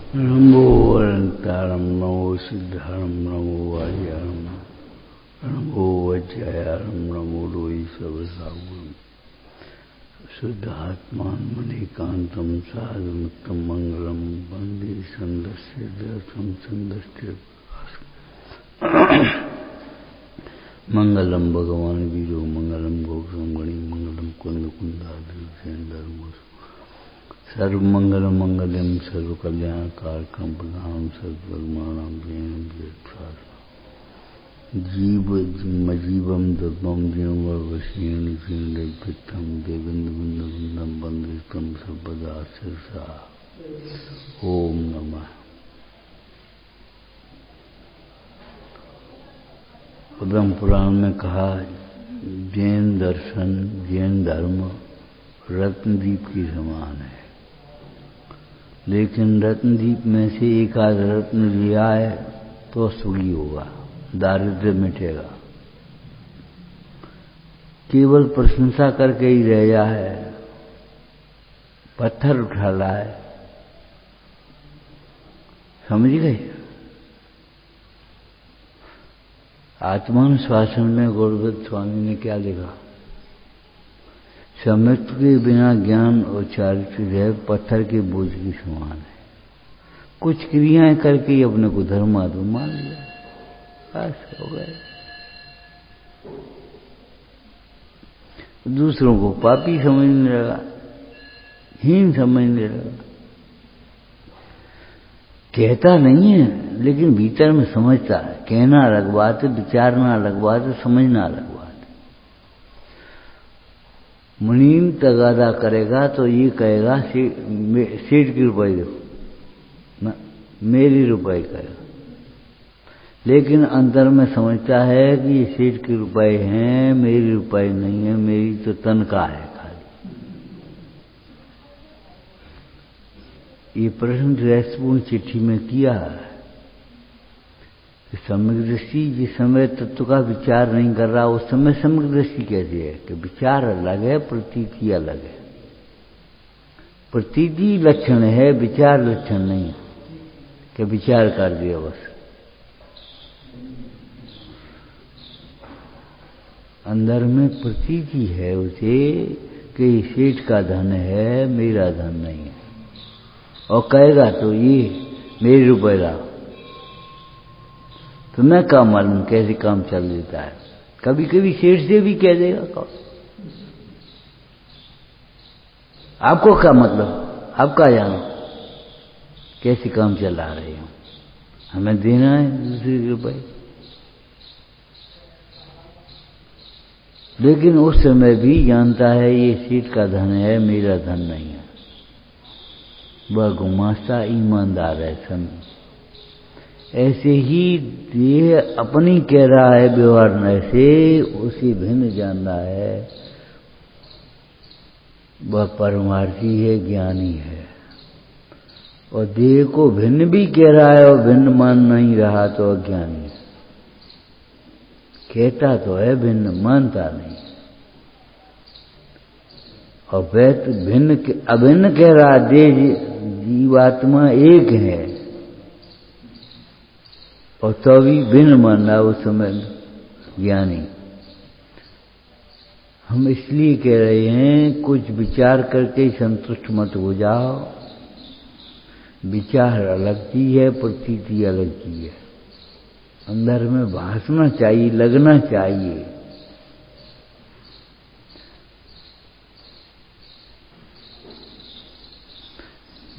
नमो अनंतारं नमो सिद्धारं नमो वार्यारं नमो वज्रायारं नमो लोई सर्वसागरं शुद्धात्मान मणिकान्तं साधुमुक्तं मंगलम वंदे संदस्य दर्शं संदस्य मंगलम भगवान वीरो मंगलम गौतम गणी मंगलम कुंद कुंदाधर्म सर्वमंगल मंगलम सर्व कल्याण कारकम प्रधान सर्वधर्माणां जीवम दुर्गम जीववशीण जीर्णपित्तम देवेन्द्रवृंदम वंदे तम सर्वदा शिरसा। ओम नमः। पद्म पुराण में कहा, जैन दर्शन जैन धर्म रत्नदीप की समान है, लेकिन रत्नदीप में से एक आध रत्न लिया है तो सुखी होगा, दारिद्र्य मिटेगा। केवल प्रशंसा करके ही रह जाए, पत्थर उठा लाए, समझ गए। आत्मानुशासन में गौरवत स्वामी ने क्या लिखा, समृत के बिना ज्ञान और चारित्र पत्थर के बोझ की समान है। कुछ क्रियाएं करके ही अपने को धर्मात्मा मान लिया, बस हो गए। दूसरों को पापी समझने लगा, हीन समझने लगा। कहता नहीं है लेकिन भीतर में समझता है। कहना अलग बात है, विचारना अलग बात है, समझना अलग बात है। मुनीम तगादा करेगा तो ये कहेगा सेठ की रुपए दो ना, मेरी रुपए कहेगा, लेकिन अंदर में समझता है कि ये सेठ के रुपए हैं, मेरी रुपए नहीं है, मेरी तो तनख्वाह है खाली। ये प्रश्न रहस्यपूर्ण चिट्ठी में किया है। सम्यक दृष्टि जिस समय तत्व का विचार नहीं कर रहा उस समय सम्यक दृष्टि कैसी है कि विचार अलग है, प्रतीति अलग है। प्रतीति लक्षण है, विचार लक्षण नहीं है कि विचार कर दिया बस। अंदर में प्रतीति है उसे कि सेठ का धन है, मेरा धन नहीं है, और कहेगा तो ये मेरे रुपए लाओ, तो मैं क्या मालूम कैसे काम चल देता है। कभी कभी सेठ से भी कह देगा, कौन आपको क्या मतलब, आप क्या जानो कैसे काम चला रहे हो, हमें देना है दूसरे के रुपए। लेकिन उस समय भी जानता है ये सेठ का धन है, मेरा धन नहीं है। वह गुमास्ता ईमानदार है सन। ऐसे ही देह अपनी कह रहा है व्यवहार में से, उसी भिन्न जान रहा है, वह परमार्थी है, ज्ञानी है। और देह को भिन्न भी कह रहा है और भिन्न मान नहीं रहा तो अज्ञानी है। कहता तो है भिन्न, मानता नहीं। और वह भिन्न अभिन्न कह रहा, देह जीवात्मा एक है और तो भी भिन्न मान रहा उस समय ज्ञानी। हम इसलिए कह रहे हैं कुछ विचार करके ही संतुष्ट मत हो जाओ। विचार अलग चीज है, प्रतीति अलग चीज है। अंदर में भासना चाहिए, लगना चाहिए।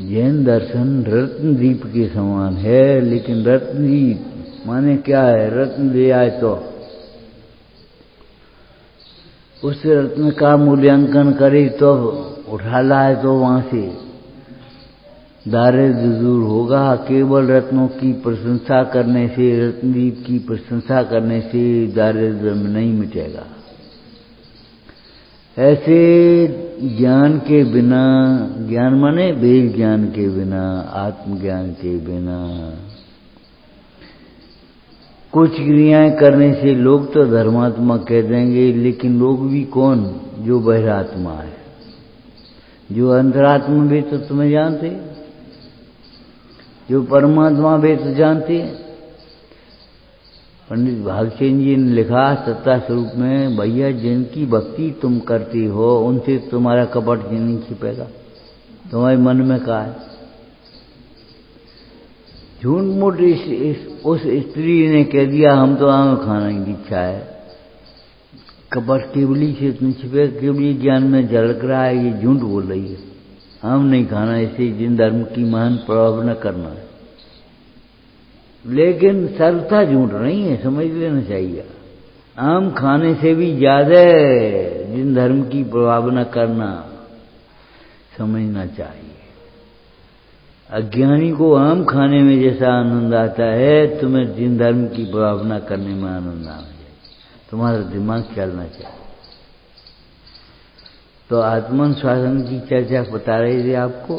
जैन दर्शन रत्नदीप के समान है, लेकिन रत्नदीप माने क्या है, रत्न ले आए तो उस रत्न का मूल्यांकन करे तो उठा लाए तो वहां से दारिद्र्य दूर होगा। केवल रत्नों की प्रशंसा करने से, रत्नदीप की प्रशंसा करने से दारिद्र्य नहीं मिटेगा। ऐसे ज्ञान के बिना, ज्ञान माने वेद ज्ञान के बिना, आत्मज्ञान के बिना कुछ क्रियाएं करने से लोग तो धर्मात्मा कह देंगे, लेकिन लोग भी कौन, जो बहिरात्मा है, जो अंतरात्मा भी तो तुम्हें जानते। जो परमात्मा वे तो जानते हैं। पंडित भागचंद जी ने लिखा सत्ता स्वरूप में, भैया जिनकी भक्ति तुम करती हो उनसे तुम्हारा कपट नहीं छिपेगा। तुम्हारे मन में क्या है? झूठ मूठ उस स्त्री ने कह दिया हम तो आम खाने की इच्छा है। कपट केवली से नहीं छिपे, केवली ज्ञान में झलक रहा है, ये झूठ बोल रही है। आम नहीं खाना, ऐसे जिन धर्म की महान प्रभाव न करना है। लेकिन सरलता झूठ नहीं है, समझ लेना चाहिए। आम खाने से भी ज्यादा जिन धर्म की प्रभाव न करना समझना चाहिए। अज्ञानी को आम खाने में जैसा आनंद आता है, तुम्हें जिन धर्म की भावना करने में आनंद आना चाहिए। तुम्हारा दिमाग चलना चाहिए। तो आत्मनुशासन की चर्चा बता रही थी आपको,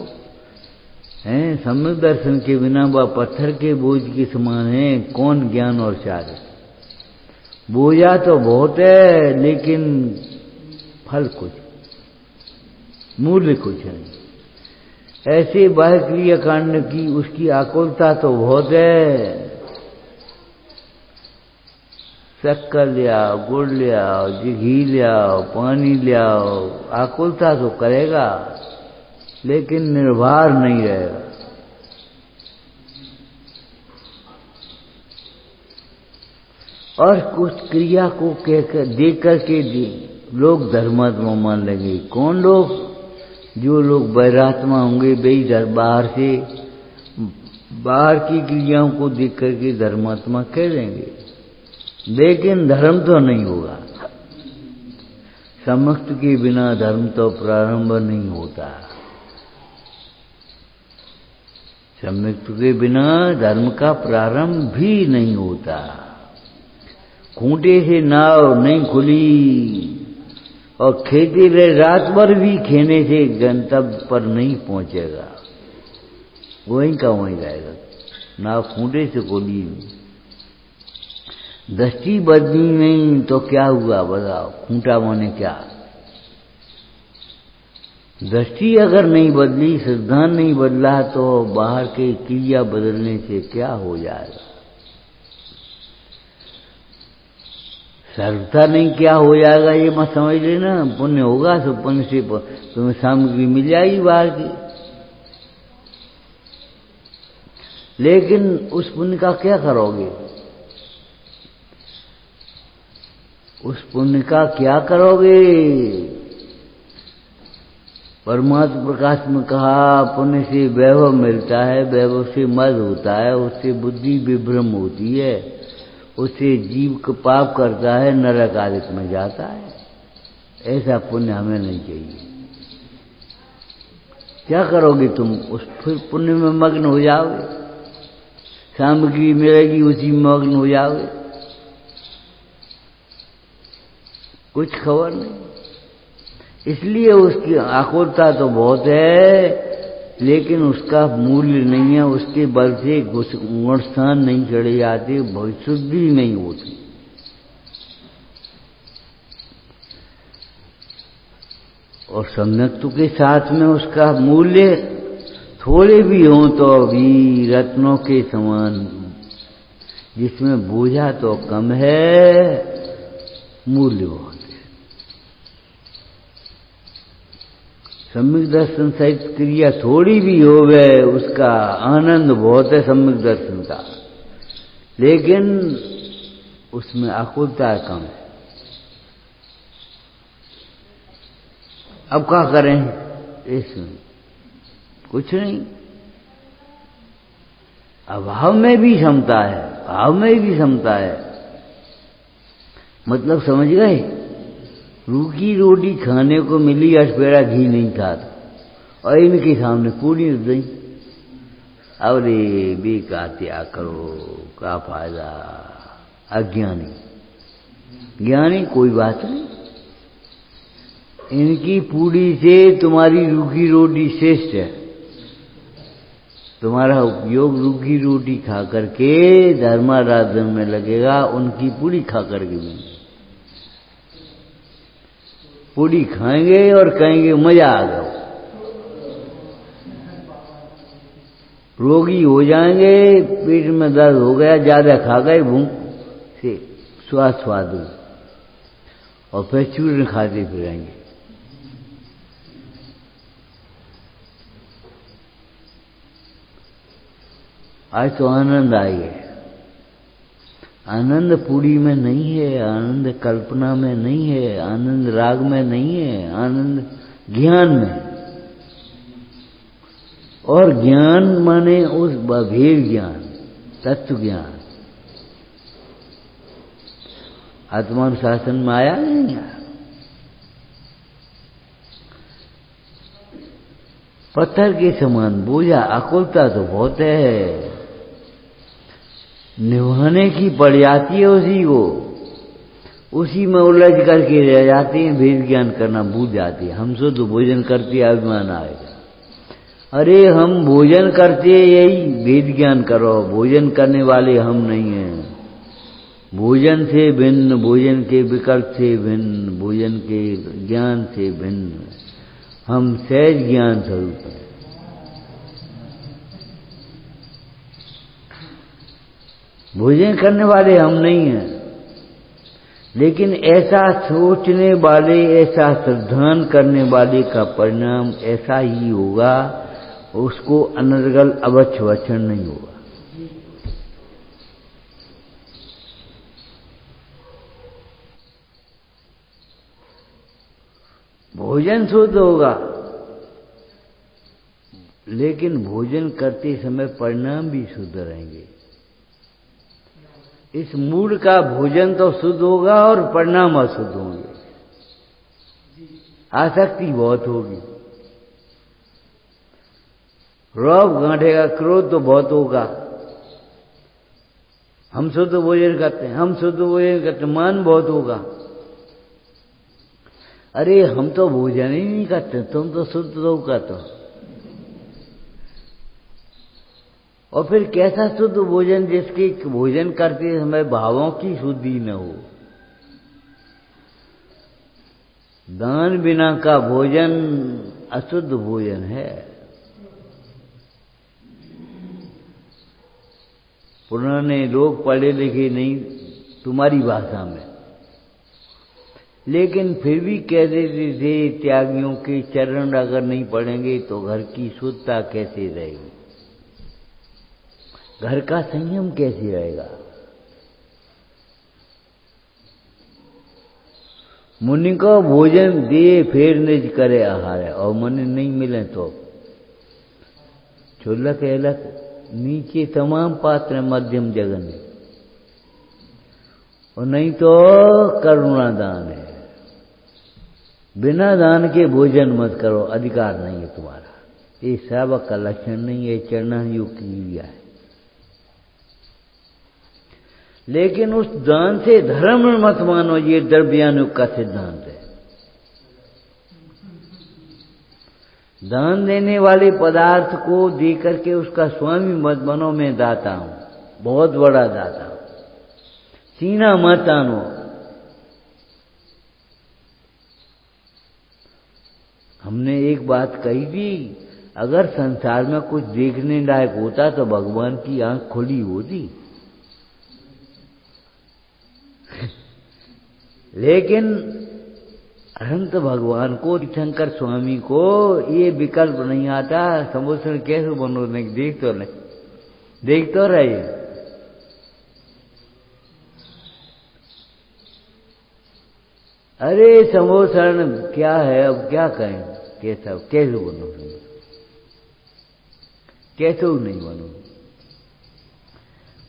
हैं सम्यक दर्शन के बिना वह पत्थर के बोझ के समान है। कौन ज्ञान और चार? बोझा तो बहुत है, लेकिन फल कुछ, मूल्य कुछ नहीं। ऐसे बाह्य क्रिया कांड की उसकी आकुलता तो बहुत है। शक्कर ले आओ, गुड़ ले आओ, घी ले आओ, पानी ले आओ, आकुलता तो करेगा लेकिन निर्भर नहीं रहेगा। और कुछ क्रिया को कहकर देख करके लोग धर्मात्मा मान लेंगे। कौन लोग? जो लोग वैरात्मा होंगे वे बाहर की क्रियाओं को देख करके धर्मात्मा कह देंगे, लेकिन धर्म तो नहीं होगा। समस्त के बिना धर्म तो प्रारंभ नहीं होता। सम्यक्त के बिना धर्म का प्रारंभ भी नहीं होता। खूंटे से नाव नहीं खुली और खेती रहे रात भर भी खेने से गंतव्य पर नहीं पहुंचेगा, वहीं का वहीं रहेगा। नाव खूंटे से खोली, दृष्टि बदली नहीं तो क्या हुआ बताओ? खूंटा माने क्या? दृष्टि अगर नहीं बदली, सिद्धांत नहीं बदला, तो बाहर के क्रिया बदलने से क्या हो जाएगा? सर्वथा नहीं क्या हो जाएगा ये मत समझ लेना। पुण्य होगा तो पुण्य से तुम्हें सामग्री मिल जाएगी बाहर की, लेकिन उस पुण्य का क्या करोगे? उस पुण्य का क्या करोगे? परमात्मा प्रकाश में कहा पुण्य से वैभव मिलता है, वैभव से मद होता है, उससे बुद्धि विभ्रम होती है, उससे जीव को पाप करता है, नरक आदि में जाता है। ऐसा पुण्य हमें नहीं चाहिए। क्या करोगे तुम? उस फिर पुण्य में मग्न हो जाओगे, सामग्री मिलेगी उसी में मग्न हो जाओगे, कुछ खबर नहीं। इसलिए उसकी आकुलता तो बहुत है, लेकिन उसका मूल्य नहीं है। उसके बल से गुणस्थान नहीं चढ़े जाते, शुद्धि नहीं होती। और सम्यक्तु के साथ में उसका मूल्य थोड़े भी हों तो भी रत्नों के समान, जिसमें बोझा तो कम है, मूल्य बहुत। सम्यक दर्शन सहित क्रिया थोड़ी भी हो गए, उसका आनंद बहुत है सम्यक दर्शन का, लेकिन उसमें आकुलता कम है। अब क्या करें इसमें? कुछ नहीं। अभाव में भी क्षमता है, भाव में भी क्षमता है। मतलब समझ गए? रूखी रोटी खाने को मिली, अठपेड़ा घी नहीं खाता, और इनके सामने पूरी नहीं। अरे भी का त्याग करो, क्या फायदा? अज्ञानी ज्ञानी कोई बात नहीं। इनकी पूरी से तुम्हारी रूखी रोटी श्रेष्ठ है। तुम्हारा उपयोग रूखी रोटी खा करके धर्माराधन में लगेगा, उनकी पूरी खा करके भी। पूरी खाएंगे और कहेंगे मजा आ गया। रोगी हो जाएंगे, पेट में दर्द हो गया, ज्यादा खा गए, भूख से स्वाद हुई और फिर चूर्ण खाते फिरेंगे। आज तो आनंद आई है। आनंद पूरी में नहीं है, आनंद कल्पना में नहीं है, आनंद राग में नहीं है, आनंद ज्ञान में। और ज्ञान माने उस भेद ज्ञान, तत्व ज्ञान। आत्मानुशासन में आया नहीं यार। पत्थर के समान बोझा, आकुलता तो बहुत है, निभाने की पड़ जाती है उसी को, उसी में उलझ करके रह जाते हैं, भेद ज्ञान करना भूल जाते हैं। हम तो भोजन करते अभिमान आएगा। अरे हम भोजन करते यही भेद ज्ञान करो, भोजन करने वाले हम नहीं हैं। भोजन से भिन्न, भोजन के विकल्प से भिन्न, भोजन के ज्ञान से भिन्न हम सहज ज्ञान स्वरूप हैं। भोजन करने वाले हम नहीं हैं, लेकिन ऐसा सोचने वाले, ऐसा श्रद्धान करने वाले का परिणाम ऐसा ही होगा, उसको अनर्गल अवच्छवचन नहीं होगा। भोजन शुद्ध होगा, लेकिन भोजन करते समय परिणाम भी शुद्ध रहेंगे। इस मूड का भोजन तो शुद्ध होगा और परिणाम अशुद्ध होंगे। आसक्ति बहुत होगी, रौब गांठेगा, क्रोध तो बहुत होगा। हम शुद्ध भोजन करते हैं, हम शुद्ध भोजन करते हैं, मान बहुत होगा। अरे हम तो भोजन ही नहीं करते, तुम तो शुद्ध लोग करते हो। और फिर कैसा शुद्ध भोजन, जिसके भोजन करते समय भावों की शुद्धि न हो। दान बिना का भोजन अशुद्ध भोजन है। पुराने लोग पढ़े लिखे नहीं तुम्हारी भाषा में, लेकिन फिर भी कह देते थे त्यागियों के चरण अगर नहीं पढ़ेंगे तो घर की शुद्धता कैसे रहेगी, घर का संयम कैसे रहेगा। मुनि को भोजन दे फिर निज करे आहार, और मुनि नहीं मिले तो चुल्लक एलक नीचे तमाम पात्र मध्यम जगन है, और नहीं तो करुणा दान है। बिना दान के भोजन मत करो, अधिकार नहीं है तुम्हारा। ये सेवक का लक्षण नहीं है, चरण युग की क्रिया है। लेकिन उस दान से धर्म मत मानो, ये द्रव्यानुग का सिद्धांत है। दान देने वाले पदार्थ को दे करके उसका स्वामी मत बनो, मैं दाता हूं, बहुत बड़ा दाता हूं, सीना मत आनो। हमने एक बात कही थी, अगर संसार में कुछ देखने लायक होता तो भगवान की आंख खुली होती। लेकिन अनंत भगवान को, शंकर स्वामी को ये विकल्प नहीं आता। संबोधन कैसे बनो, नहीं देख तो रहे। अरे संबोधन क्या है, अब क्या कहें, कैसे बनो, कैसे नहीं बनो।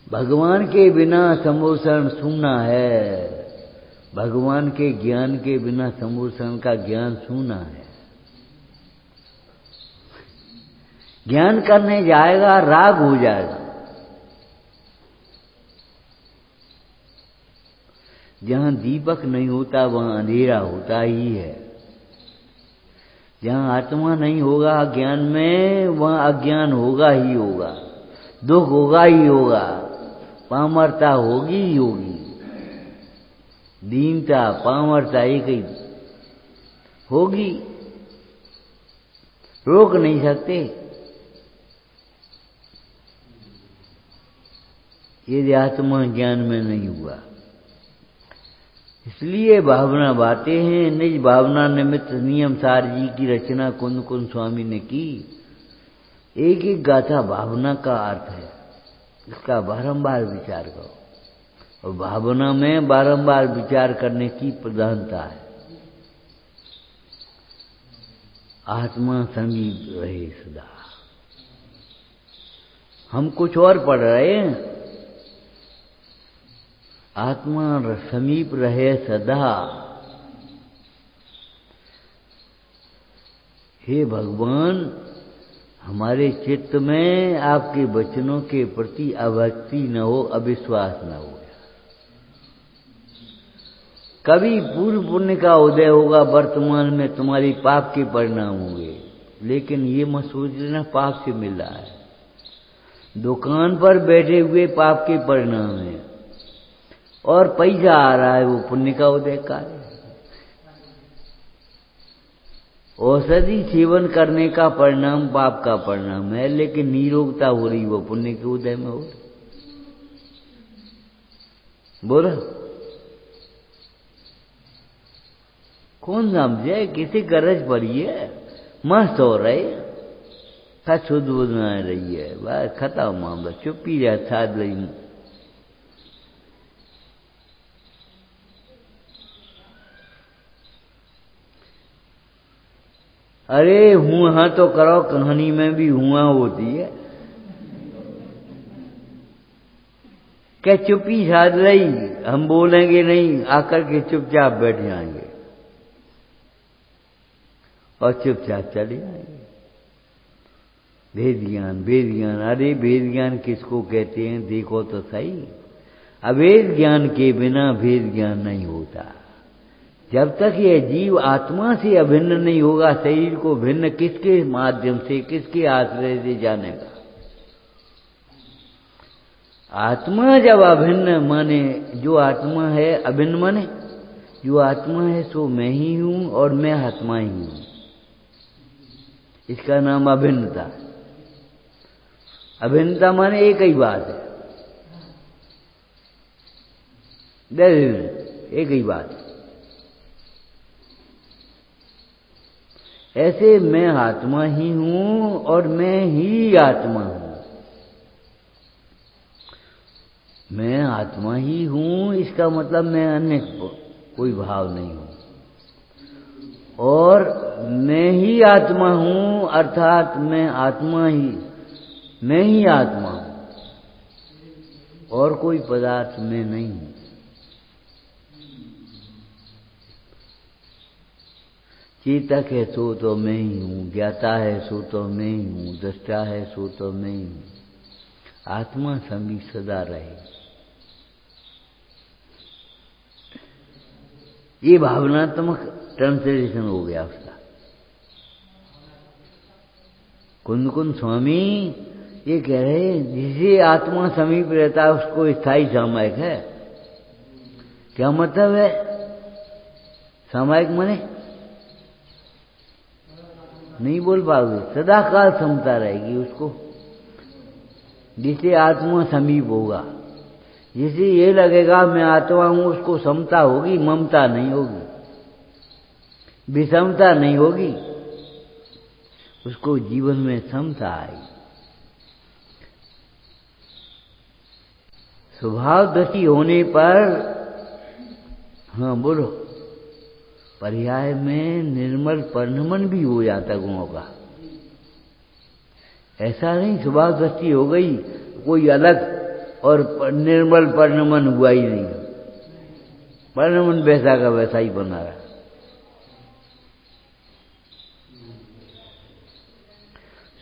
भगवान के बिना संबोधन सूना है, भगवान के ज्ञान के बिना संबोधन का ज्ञान सूना है। ज्ञान करने जाएगा राग हो जाएगा। जहां दीपक नहीं होता वहां अंधेरा होता ही है। जहां आत्मा नहीं होगा ज्ञान में, वहां अज्ञान होगा ही होगा, दुख होगा ही होगा, पामरता होगी ही होगी, दीनता पामरता एक ही होगी, रोक नहीं सकते। यदि आत्मा ज्ञान में नहीं हुआ। इसलिए भावना बातें हैं। निज भावना निमित्त नियम सार जी की रचना कुंद कुंद स्वामी ने की। एक एक गाथा भावना का अर्थ है, इसका बारंबार विचार करो। और भावना में बारंबार विचार करने की प्रधानता है। आत्मा समीप रहे सदा। हम कुछ और पढ़ रहे हैं, आत्मा समीप रहे सदा। हे भगवान, हमारे चित्त में आपके वचनों के प्रति अभक्ति न हो, अविश्वास न हो। कभी पूर्व पुण्य का उदय होगा, वर्तमान में तुम्हारी पाप के परिणाम होंगे, लेकिन ये मत सोच लेना पाप से मिल रहा है। दुकान पर बैठे हुए पाप के परिणाम है, और पैसा आ रहा है, वो पुण्य का उदय का है। औषधि सेवन करने का परिणाम पाप का परिणाम है, लेकिन निरोगता हो रही वो पुण्य के उदय में हो रही। बोला कौन समझे? किसी गरज पड़ी है, मस्त हो रहे, शुद्ध बना रही है, बस खत्म मामला, चुप्पी रहा साध रही। अरे हुआ तो करो, कहानी में भी हुआ होती है। क्या चुप्पी साध रही, हम बोलेंगे नहीं, आकर के चुपचाप बैठ जाएंगे और चुपचाप चले जाएंगे। भेद ज्ञान, भेद ज्ञान, अरे भेद ज्ञान किसको कहते हैं देखो तो सही। अभेद ज्ञान के बिना भेद ज्ञान नहीं होता। जब तक यह जीव आत्मा से अभिन्न नहीं होगा, शरीर को भिन्न किसके माध्यम से, किसके आश्रय से जानेगा? आत्मा जब अभिन्न माने, जो आत्मा है अभिन्न माने, जो आत्मा है सो मैं ही हूं और मैं आत्मा ही हूं, इसका नाम अभिन्नता। अभिन्नता माने एक ही बात है, एक ही बात। ऐसे मैं आत्मा ही हूं और मैं ही आत्मा हूं। मैं आत्मा ही हूं, इसका मतलब मैं अन्य कोई भाव नहीं हूं, और मैं ही आत्मा हूं अर्थात मैं आत्मा ही, मैं ही आत्मा हूं और कोई पदार्थ में नहीं हूं। चेतक है सो तो मैं ही हूं, ज्ञाता है सो तो मैं ही हूं, दृष्टा है सो तो मैं ही हूं। आत्मा समीप सदा रहे, ये भावनात्मक ट्रांसलेशन हो गया उसका। कुंद कुंद स्वामी ये कह रहे हैं जिसे आत्मा समीप रहता है उसको स्थायी सामायिक है। क्या मतलब है सामायिक? माने नहीं बोल पाओगे, सदा काल समता रहेगी उसको। जिसे आत्मा समीप होगा, जिसे ये लगेगा मैं आत्मा हूं, उसको समता होगी, ममता नहीं होगी, विषमता नहीं होगी, उसको जीवन में समता आएगी। स्वभाव दृष्टि होने पर, हाँ बोलो, पर्याय में निर्मल परिणमन भी हो जाता गुणों का। ऐसा नहीं स्वभाव दृष्टि हो गई कोई अलग और निर्मल परिणमन हुआ ही नहीं, परिणमन वैसा का वैसा ही बना रहा।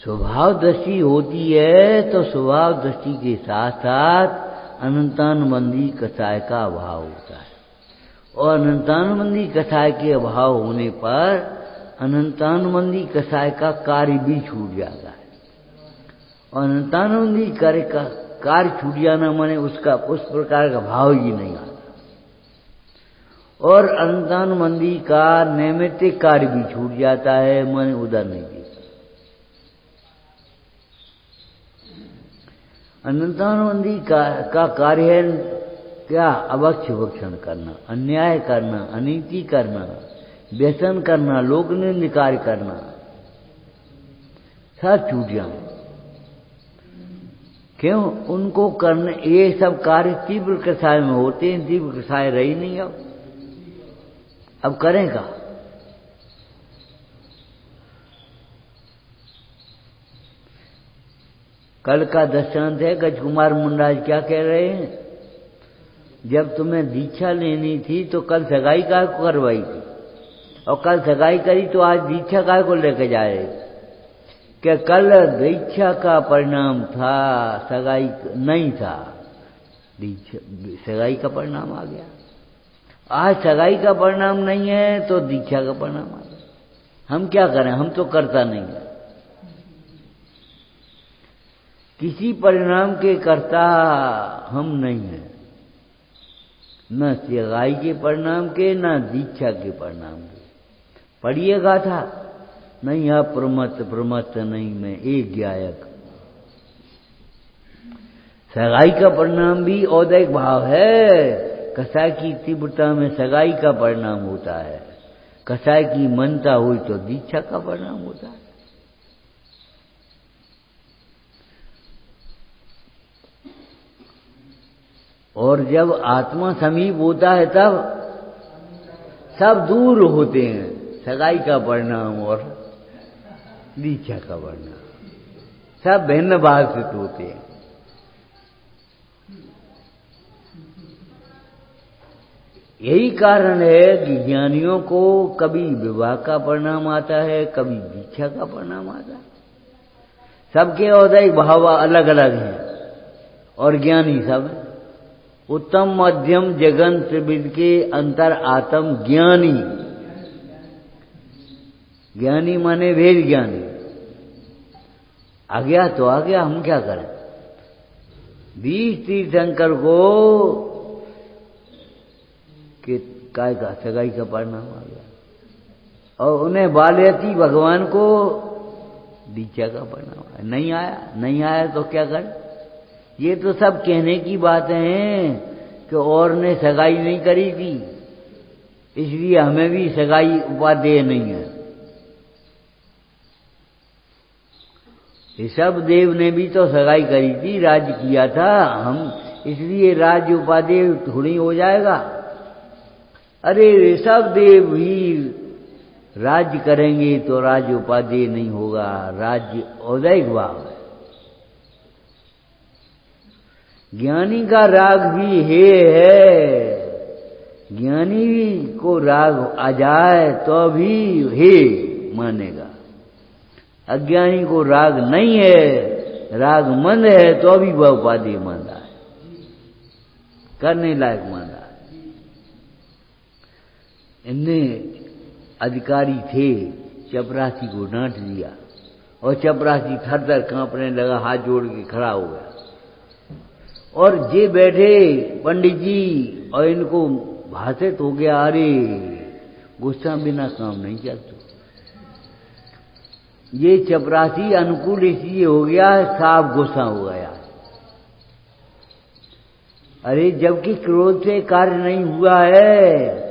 स्वभाव दृष्टि होती है तो स्वभाव दृष्टि के साथ साथ अनंतानुबंधी कसाय का अभाव होता है, और अनंतानुबंधी कसाय के अभाव होने पर अनंतानुबंधी कसाय का कार्य भी छूट जाता है। और अनंतानुबंधी कार्य का कार्य छूट जाना माने उसका उस प्रकार का भाव ही नहीं आता, और अनंतानुबंधी का नैमित्तिक कार्य भी छूट जाता है, माने उधर नहीं देता। अनंतानुबंधी का कार्य है क्या? अभक्ष्य भक्षण करना, अन्याय करना, अनीति करना, व्यसन करना, लोक निंदकारी करना, सब छूट जाए। क्यों? उनको करने, ये सब कार्य तीव्र कसाय में होते हैं, तीव्र कसाय रही नहीं। अब करेगा। कल का दृष्टांत है, गजकुमार मुंडाज क्या कह रहे हैं? जब तुम्हें दीक्षा लेनी थी तो कल सगाई काय को करवाई थी, और कल सगाई करी तो आज दीक्षा काय को लेके जा रहे? कि कल दीक्षा का परिणाम था, सगाई नहीं था। दीक्षा सगाई का परिणाम आ गया। आज सगाई का परिणाम नहीं है तो दीक्षा का परिणाम आ गया। हम क्या करें? हम तो करता नहीं है। किसी परिणाम के कर्ता हम नहीं हैं, न सगाई के परिणाम के, न दीक्षा के परिणाम के। पढ़िए गाथा, नहीं अप्रमत्त प्रमत्त नहीं मैं एक गायक। सगाई का परिणाम भी औदैहिक भाव है। कसाय की तीव्रता में सगाई का परिणाम होता है, कसाय की मनता हुई तो दीक्षा का परिणाम होता है। और जब आत्मा समीप होता है तब सब दूर होते हैं, सगाई का परिणाम और दीक्षा का परिणाम सब भिन्न भाषित होते हैं। यही कारण है कि ज्ञानियों को कभी विवाह का परिणाम आता है, कभी दीक्षा का परिणाम आता है। सबके औदैहिक भाव अलग अलग हैं और ज्ञानी सब उत्तम मध्यम जगन त्रिविध के अंतर आत्म ज्ञानी। ज्ञानी माने वेद ज्ञानी। आ गया तो आ गया, हम क्या करें? 20 तीर्थंकर को कि काय का सगाई का परिणाम आ गया, और उन्हें बालयती भगवान को दीक्षा का परिणाम आया। नहीं आया तो क्या कर? ये तो सब कहने की बातें हैं कि और ने सगाई नहीं करी थी, इसलिए हमें भी सगाई उपादेय नहीं है। ऋषभ देव ने भी तो सगाई करी थी, राज्य किया था, हम इसलिए राज्य उपादेय थोड़ी हो जाएगा। अरे ऋषभ देव भी राज्य करेंगे तो राज्य उपादेय नहीं होगा, राज्य औदैहिक भाव है। ज्ञानी का राग भी है, ज्ञानी को राग आ जाए तो भी हे मानेगा। अज्ञानी को राग नहीं है, राग मंद है तो भी वह उपाधि मानता है, करने लायक मानता है। इनमें अधिकारी थे, चपरासी को डांट दिया और चपरासी थर थर कांपने लगा, हाथ जोड़ के खड़ा हो गया। और जे बैठे पंडित जी और इनको भाषित हो गया, अरे गुस्सा बिना काम नहीं चलता। ये चपरासी अनुकूल इसलिए हो गया, साफ गुस्सा हो गया। अरे जबकि क्रोध से कार्य नहीं हुआ है,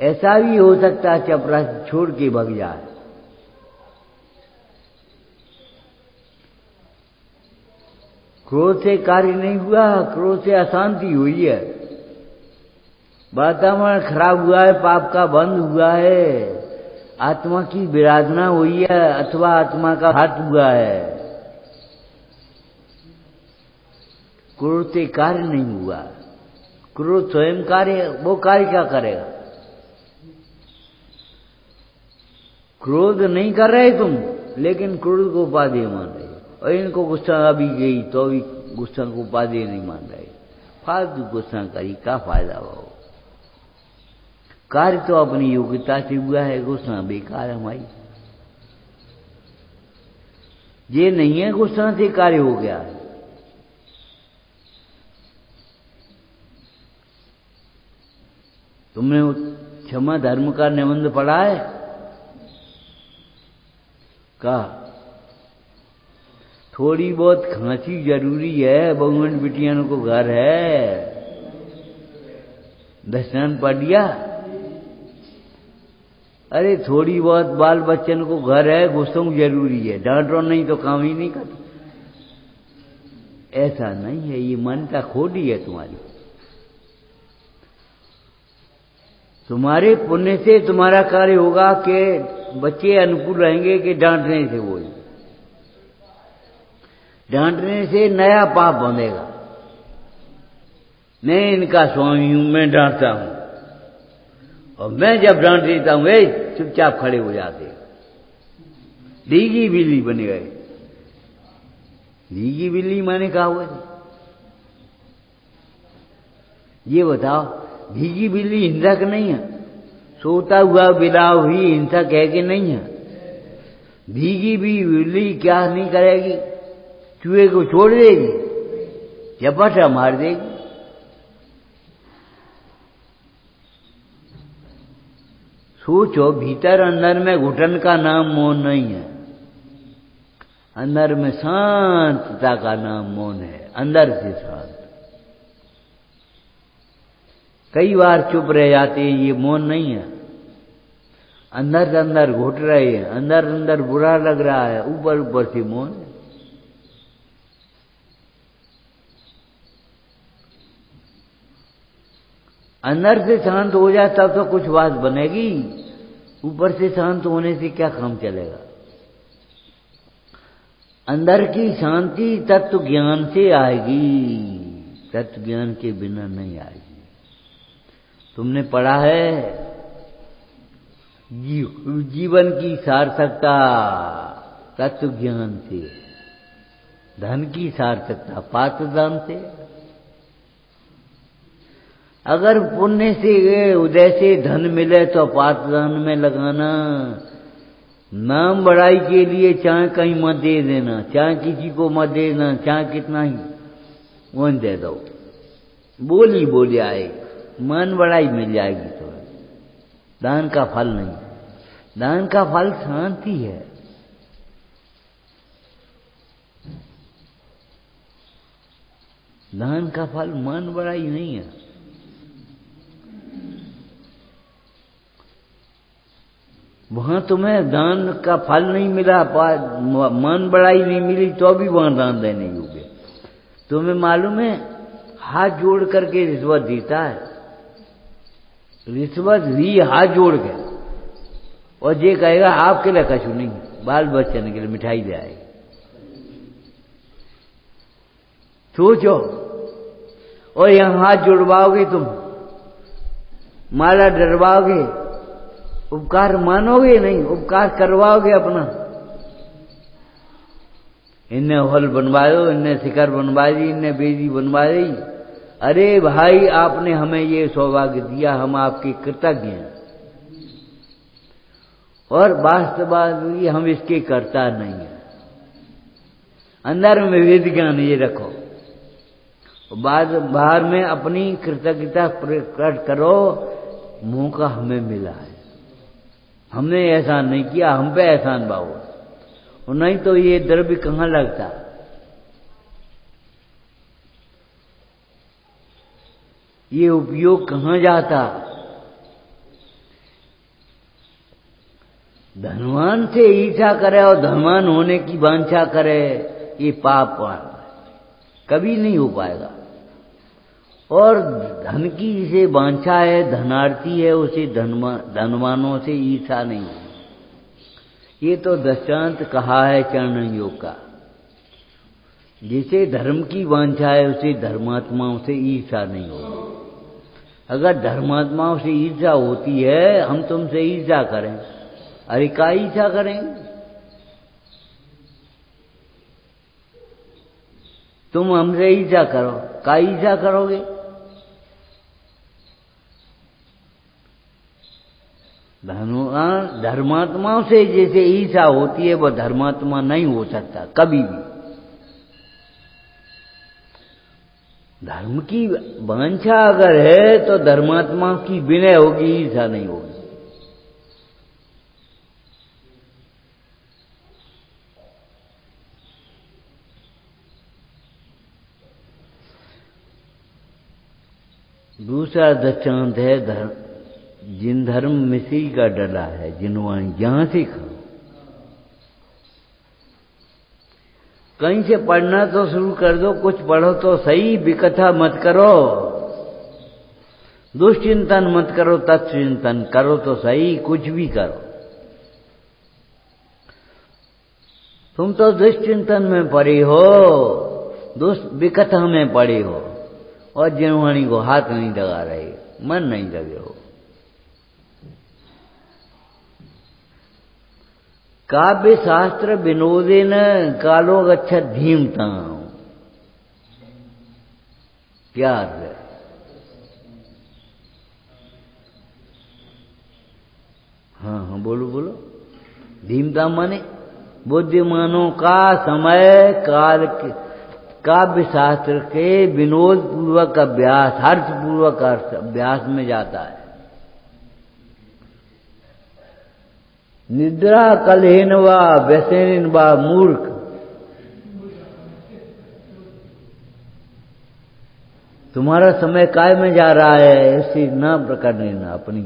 ऐसा भी हो सकता है चपरासी छोड़ के भाग जाए। क्रोध से कार्य नहीं हुआ, क्रोध से अशांति हुई है, वातावरण खराब हुआ है, पाप का बंध हुआ है, आत्मा की विराधना हुई है अथवा आत्मा का घात हुआ है। क्रोध से कार्य नहीं हुआ। क्रोध स्वयं कार्य, वो कार्य क्या करेगा? क्रोध नहीं कर रहे तुम, लेकिन क्रोध को उपादेय मान रहे, और इनको गुस्सा अभी गई तो भी गुस्सा को उपादेय नहीं मान रहे। फालतू गुस्सा करी क्या फायदा हो? कार्य तो अपनी योग्यता से हुआ है, गुस्सा बेकार है हमारी। ये नहीं है गुस्सा से कार्य हो गया है। तुमने क्षमा धर्म का निबंध पढ़ा है? कहा थोड़ी बहुत खांसी जरूरी है, बहुमन बिटियान को घर है, दस्तान पढ़ दिया। अरे थोड़ी बहुत बाल बच्चन को घर है, गुस्सों जरूरी है, डांटो नहीं तो काम ही नहीं करता। ऐसा नहीं है, ये मान्यता खोटी है तुम्हारी। तुम्हारे पुण्य से तुम्हारा कार्य होगा कि बच्चे अनुकूल रहेंगे कि डांटने से, वो डांटने से नया पाप बंधेगा। मैं इनका स्वामी हूं, मैं डांटता हूं, और मैं जब डांट देता हूं वे चुपचाप खड़े हो जाते, डीगी बिल्ली बने गए। डीगी बिल्ली माने कहा हुआ था? ये बताओ, भीगी बिल्ली हिंसक नहीं है? सोता हुआ बिलाव भी हिंसक है कि नहीं है? भीगी भी बिल्ली क्या नहीं करेगी? चूहे को छोड़ देगी, झपटा मार देगी। सोचो, भीतर अंदर में घुटन का नाम मौन नहीं है, अंदर में शांतता का नाम मौन है, अंदर से शांत। कई बार चुप रह जाते हैं, ये मौन नहीं है, अंदर अंदर घुट रहे हैं, अंदर अंदर बुरा लग रहा है, ऊपर ऊपर से मौन है। अंदर से शांत हो जाए तब तो कुछ बात बनेगी, ऊपर से शांत होने से क्या काम चलेगा? अंदर की शांति तत्व ज्ञान से आएगी, तत्व ज्ञान के बिना नहीं आएगी। तुमने पढ़ा है जीवन की सार्थकता तत्व ज्ञान से, धन की सार्थकता पात्र दान से। अगर पुण्य से उदय से धन मिले तो पात्र दान में लगाना, नाम बढ़ाई के लिए चाहे कहीं मत दे देना, चाहे किसी को मत दे देना, चाहे कितना ही वन दे दो, बोली बोली आए, मन बढ़ाई मिल जाएगी। तो दान का फल नहीं, दान का फल शांति है। दान का फल मन बढ़ाई नहीं है। वहां तुम्हें दान का फल नहीं मिला, मन बढ़ाई नहीं मिली, तो भी वहां दान देने योग्य। तुम्हें मालूम है, हाथ जोड़ करके रिश्वत देता है, रिश्वत भी हाथ जोड़ के, और ये कहेगा आपके लिए कछु नहीं, बाल बच्चन के लिए मिठाई ले आएगी। सोचो, और यहां हाथ जुड़वाओगे तुम, माला डरवाओगे, उपकार मानोगे नहीं, उपकार करवाओगे अपना। इनने हॉल बनवा दो, इनने शिखर बनवा दी, इनने बेदी बनवा दी। अरे भाई, आपने हमें ये सौभाग्य दिया, हम आपके कृतज्ञ हैं, और वास्तव हम इसके कर्ता नहीं है। अंदर में वेद ज्ञान ये रखो, बाहर में अपनी कृतज्ञता प्रकट करो, मौका हमें मिला है, हमने एहसान नहीं किया, हम पे एहसान भाव, और नहीं तो ये द्रव्य कहाँ लगता। ये उपयोग कहाँ जाता। धनवान से ईर्ष्या करे और धनवान होने की वांछा करे, ये पाप कभी नहीं हो पाएगा। और धन की जिसे वांछा है, धनार्थी है, उसे धनवानों से ईर्ष्या नहीं होगी। ये तो दृष्टांत कहा है चरण योग का। जिसे धर्म की वांछा है, उसे धर्मात्माओं से ईर्ष्या नहीं होगी। अगर धर्मात्माओं से ईर्ष्या होती है, हम तुमसे ईर्ष्या करें, अरे क्या ईर्ष्या करेंगे? तुम हमसे ईर्ष्या करो, क्या ईर्ष्या करोगे? धर्मात्माओं से जैसे ईर्ष्या होती है, वह धर्मात्मा नहीं हो सकता कभी भी। धर्म की वांछा अगर है तो धर्मात्मा की विनय होगी, ईर्ष्या नहीं होगी। दूसरा दृष्टांत है जिन धर्म मिश्री का डला है, जिनवाणी जहां से खाओ। कहीं से पढ़ना तो शुरू कर दो, कुछ पढ़ो तो सही, विकथा मत करो, दुष्चिंतन मत करो, तत्चिंतन करो तो सही, कुछ भी करो। तुम तो दुष्चिंतन में पड़े हो, विकथा में पड़े हो, और जिनवाणी को हाथ नहीं लगा रहे, मन नहीं लगे हो। काव्य शास्त्र विनोदेन कालो गच्छत धीमताम्। क्या अर्थ है? हाँ, बोलो बोलो। धीमताम् माने बुद्धिमानों का समय काल के काव्य शास्त्र के विनोद पूर्वक अभ्यास, हर्ष पूर्वक अभ्यास में जाता है। निद्रा कलहीन व व्यसनीन व मूर्ख, तुम्हारा समय काय में जा रहा है, ऐसी ना प्रकार लेना अपनी।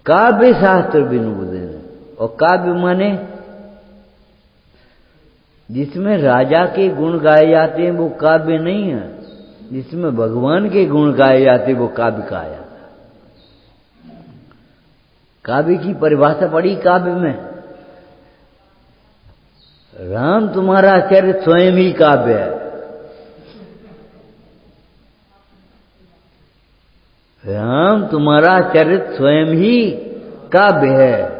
काव्य शास्त्र विनोद, और काव्य माने जिसमें राजा के गुण गाए जाते हैं वो काव्य नहीं है, जिसमें भगवान के गुण गाए जाते हैं वो काव्य कहा जाता है। काव्य की परिभाषा पड़ी काव्य में, राम तुम्हारा चरित्र स्वयं ही काव्य है। राम तुम्हारा चरित्र स्वयं ही काव्य है,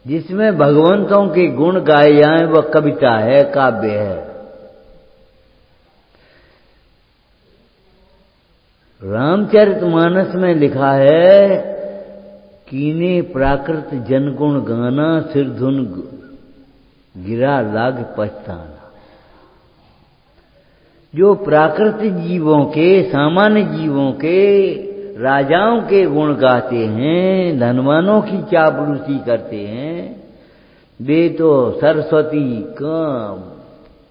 जिसमें भगवंतों के गुण गाए जाएं वह कविता है, काव्य है। रामचरितमानस में लिखा है, कीने प्राकृत जनगुण गाना, सिर धुन गिरा लाग पछताना। जो प्राकृतिक जीवों के, सामान्य जीवों के, राजाओं के गुण गाते हैं, धनवानों की चापलूसी करते हैं, वे तो सरस्वती काम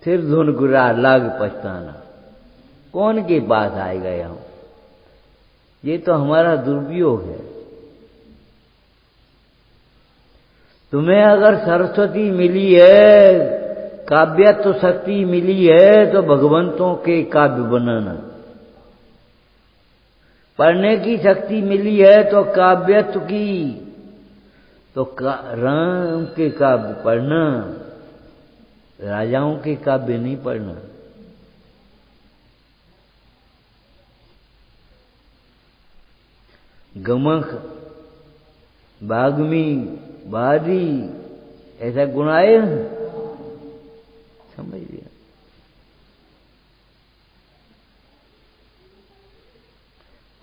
सिर धुन गिरा लाग पछताना, कौन के पास आएगा यहाँ? ये तो हमारा दुरुपयोग है। तुम्हें अगर सरस्वती मिली है, काव्यत्व शक्ति मिली है, तो भगवंतों के काव्य बनाना। पढ़ने की शक्ति मिली है तो काव्यत्व की, तो राम के काव्य पढ़ना, राजाओं के काव्य नहीं पढ़ना। गमक, बाग्मी, बादी, ऐसा गुण आए, समझ लिया।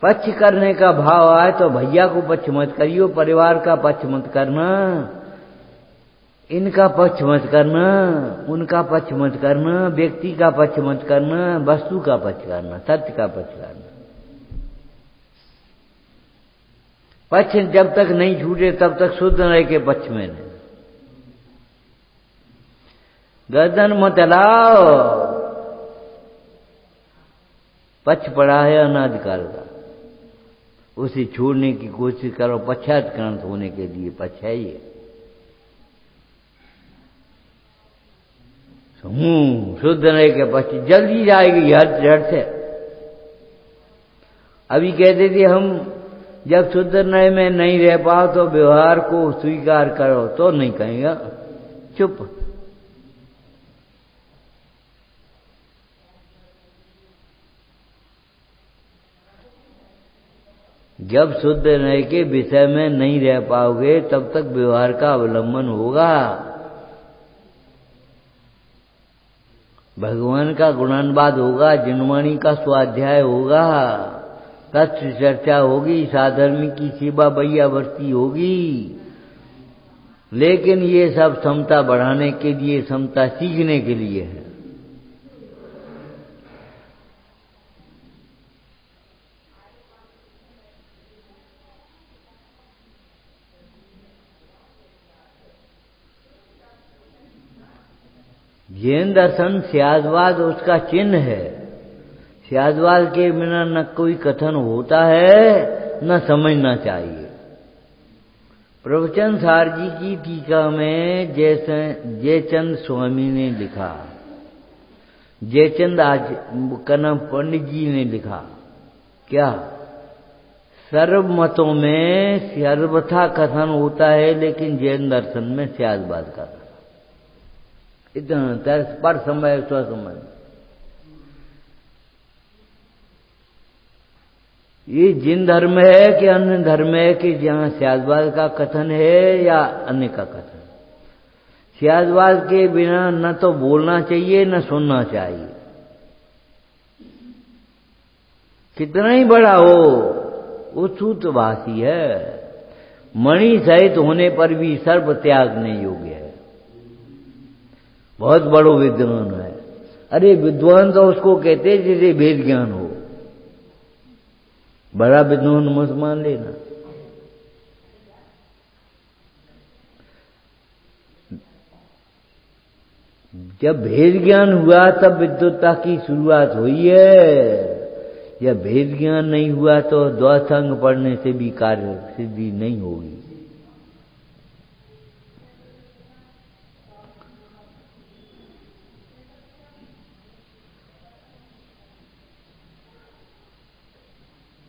पक्ष करने का भाव आए तो भैया को पक्ष मत करियो, परिवार का पक्ष मत करना, इनका पक्ष मत करना, उनका पक्ष मत करना, व्यक्ति का पक्ष मत करना, वस्तु का पक्ष करना, सत्य का पक्ष करना। पक्ष जब तक नहीं छूटे तब तक शुद्ध रह के पक्ष में नहीं। गर्दन मत लाओ, पक्ष पड़ा है अनादिकाल का, उसे छोड़ने की कोशिश करो, पश्चात्क्रांत होने के लिए पक्ष है ये। शुद्ध रह के पक्ष जल्दी जाएगी झट से। अभी कहते थे हम जब शुद्ध नए में नहीं रह पाओ तो व्यवहार को स्वीकार करो, तो नहीं कहेगा, चुप। जब शुद्ध नए के विषय में नहीं रह पाओगे तब तक व्यवहार का अवलंबन होगा, भगवान का गुणानुवाद होगा, जिनवाणी का स्वाध्याय होगा, तत्व चर्चा होगी, साधर्मी की सेवा बैयावर्ती होगी। लेकिन ये सब क्षमता बढ़ाने के लिए, क्षमता सीखने के लिए है। जैन दर्शन स्यादवाद उसका चिन्ह है, स्यादवाद के बिना न कोई कथन होता है न समझना चाहिए। प्रवचन सार जी की टीका में जयचंद स्वामी ने लिखा, जयचंद आज का नाम पंडित जी ने लिखा, क्या सर्व मतों में सर्वथा कथन होता है लेकिन जैन दर्शन में स्यादवाद का कथन। इतना पर समय स्वसमय। ये जिन धर्म है कि अन्य धर्म है कि जहां स्यादवाद का कथन है या अन्य का कथन। स्यादवाद के बिना न तो बोलना चाहिए न सुनना चाहिए। कितना ही बड़ा हो वो छूतभाषी है, मणि सहित होने पर भी सर्व त्यागने योग्य है। बहुत बड़ो विद्वान है। अरे विद्वान तो उसको कहते जैसे वेद ज्ञान हो। बड़ा विद्वान मत मान लेना। जब भेद ज्ञान हुआ तब विद्वत्ता की शुरुआत हुई है। जब भेद ज्ञान नहीं हुआ तो द्वैतांग पढ़ने से भी कार्य सिद्धि नहीं होगी।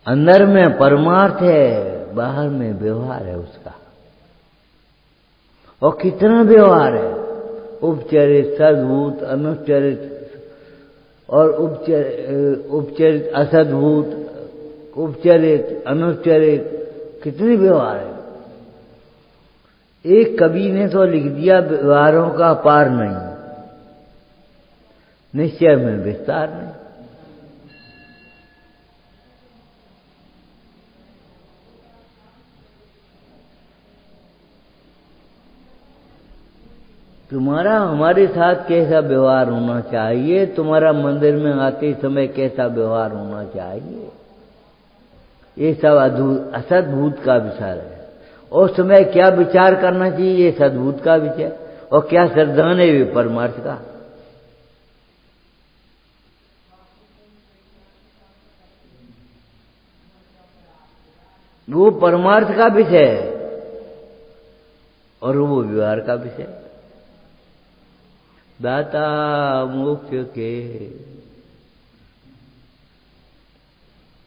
अंदर में परमार्थ है, बाहर में व्यवहार है उसका। और कितना व्यवहार है, उपचरित, सद्भूत, अनुच्चरित और उपचरित, असद्भूत, उपचरित, अनुच्चरित, कितने व्यवहार है। एक कवि ने तो लिख दिया, व्यवहारों का पार नहीं, निश्चय में विस्तार नहीं। तुम्हारा हमारे साथ कैसा व्यवहार होना चाहिए, तुम्हारा मंदिर में आते समय कैसा व्यवहार होना चाहिए, ये सब असद्भूत का विचार है। उस समय क्या विचार करना चाहिए, ये सद्भूत का विचार। और क्या श्रद्धान है वे परमार्थ का। वो परमार्थ का विषय है और वो व्यवहार का विषय। दाता मोक्ष के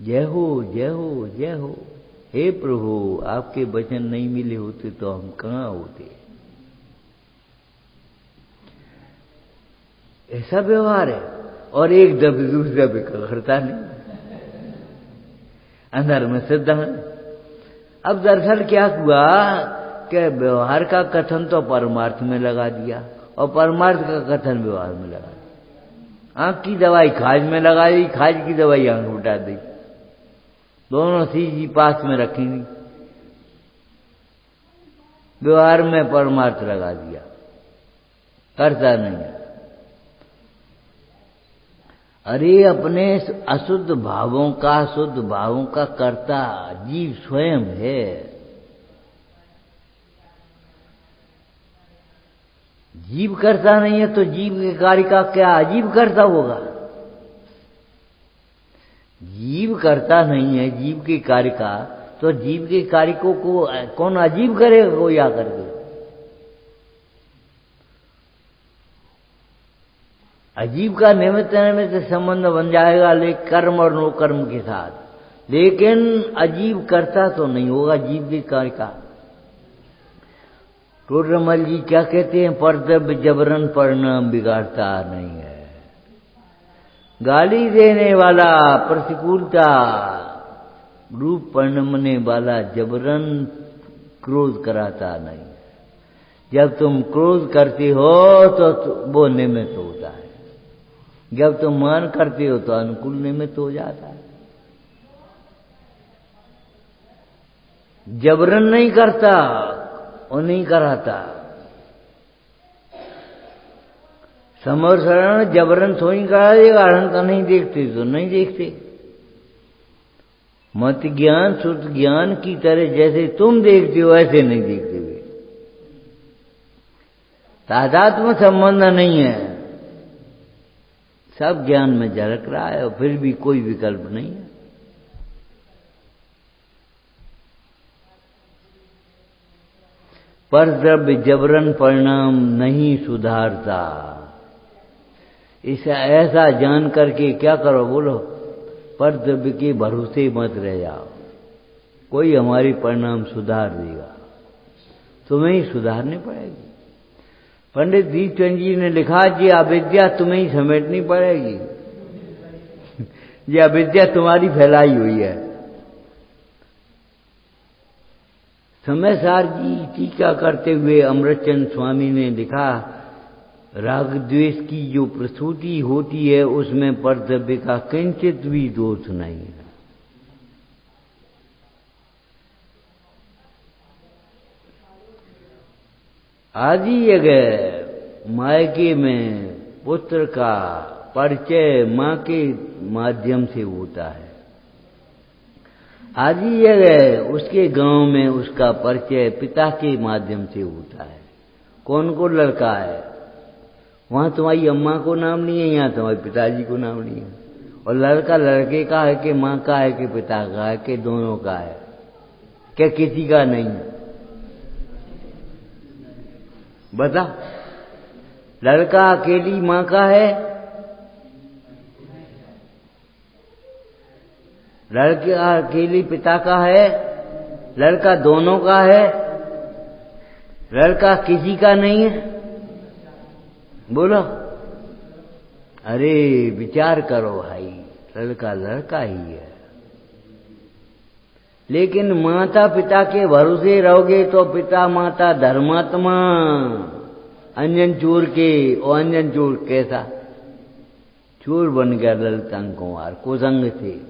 जय हो, जय हो, जय हो। हे प्रभु, आपके वचन नहीं मिले होते तो हम कहां होते। ऐसा व्यवहार है। और एक दफे दूसरा भी करता नहीं, अंदर में श्रद्धा है। अब दरअसल क्या हुआ कि व्यवहार का कथन तो परमार्थ में लगा दिया और परमार्थ का कथन व्यवहार में लगा दिया। आंख की दवाई खाज में लगा दी, खाज की दवाई आंख में उठा दी। दोनों सीधी पास में रखेंगी। व्यवहार में परमार्थ लगा दिया, करता नहीं। अरे अपने अशुद्ध भावों का शुद्ध भावों का कर्ता जीव स्वयं है। जीव करता नहीं है तो जीव के कार्य का क्या अजीब करता होगा। जीव करता नहीं है जीव के कार्य का, तो जीव के कार्य को कौन अजीब करेगा कोई आकर के। अजीब का निमित्त निमित्त संबंध बन जाएगा लेकिन कर्म और नो कर्म के साथ, लेकिन अजीब करता तो नहीं होगा जीव के कार्य का। टोडरमल जी क्या कहते हैं, परदब जबरन परिणाम बिगाड़ता नहीं है। गाली देने वाला प्रतिकूलता रूप परिणमने वाला जबरन क्रोध कराता नहीं। जब तुम क्रोध करते हो तो वो निमित्त होता है, जब तुम मान करते हो तो अनुकूल निमित्त हो जाता है। जबरन नहीं करता और नहीं कराता। समर्षण जबरन थोड़ी करा देगा, तो नहीं देखते तो नहीं देखते। मत ज्ञान शुद्ध ज्ञान की तरह जैसे तुम देखते हो ऐसे नहीं देखते हुए। तादात्म्य संबंध नहीं है, सब ज्ञान में झलक रहा है और फिर भी कोई विकल्प नहीं है। पर द्रव्य जबरन परिणाम नहीं सुधारता। इसे ऐसा जान करके क्या करो बोलो, पर द्रव्य के भरोसे मत रह जाओ, कोई हमारी परिणाम सुधार देगा, तुम्हें ही सुधारनी पड़ेगी। पंडित दीपचंद जी ने लिखा, ये अविद्या तुम्हें ही समेटनी पड़ेगी, ये अविद्या तुम्हारी फैलाई हुई है। समय सार जी टीका करते हुए अमृतचंद स्वामी ने लिखा, राग द्वेष की जो प्रसूति होती है उसमें परद्रव्य का किंचित भी दोष नहीं है। आदि जगह मायके में पुत्र का परिचय मां के माध्यम से होता है, आदि जगह उसके गांव में उसका परिचय पिता के माध्यम से होता है। कौन को लड़का है, वहां तुम्हारी अम्मा को नाम नहीं है, यहाँ तुम्हारे पिताजी को नाम नहीं है। और लड़का लड़के का है कि माँ का है कि पिता का है कि दोनों का है, क्या किसी का नहीं है? बता, लड़का अकेली माँ का है, लड़का अकेली पिता का है, लड़का दोनों का है, लड़का किसी का नहीं है? बोलो, अरे विचार करो भाई, लड़का लड़का ही है। लेकिन माता पिता के भरोसे रहोगे तो पिता माता धर्मात्मा अंजन चोर के, और अंजन चोर कैसा चोर बन गया ललितांग कुमार कुसंग से।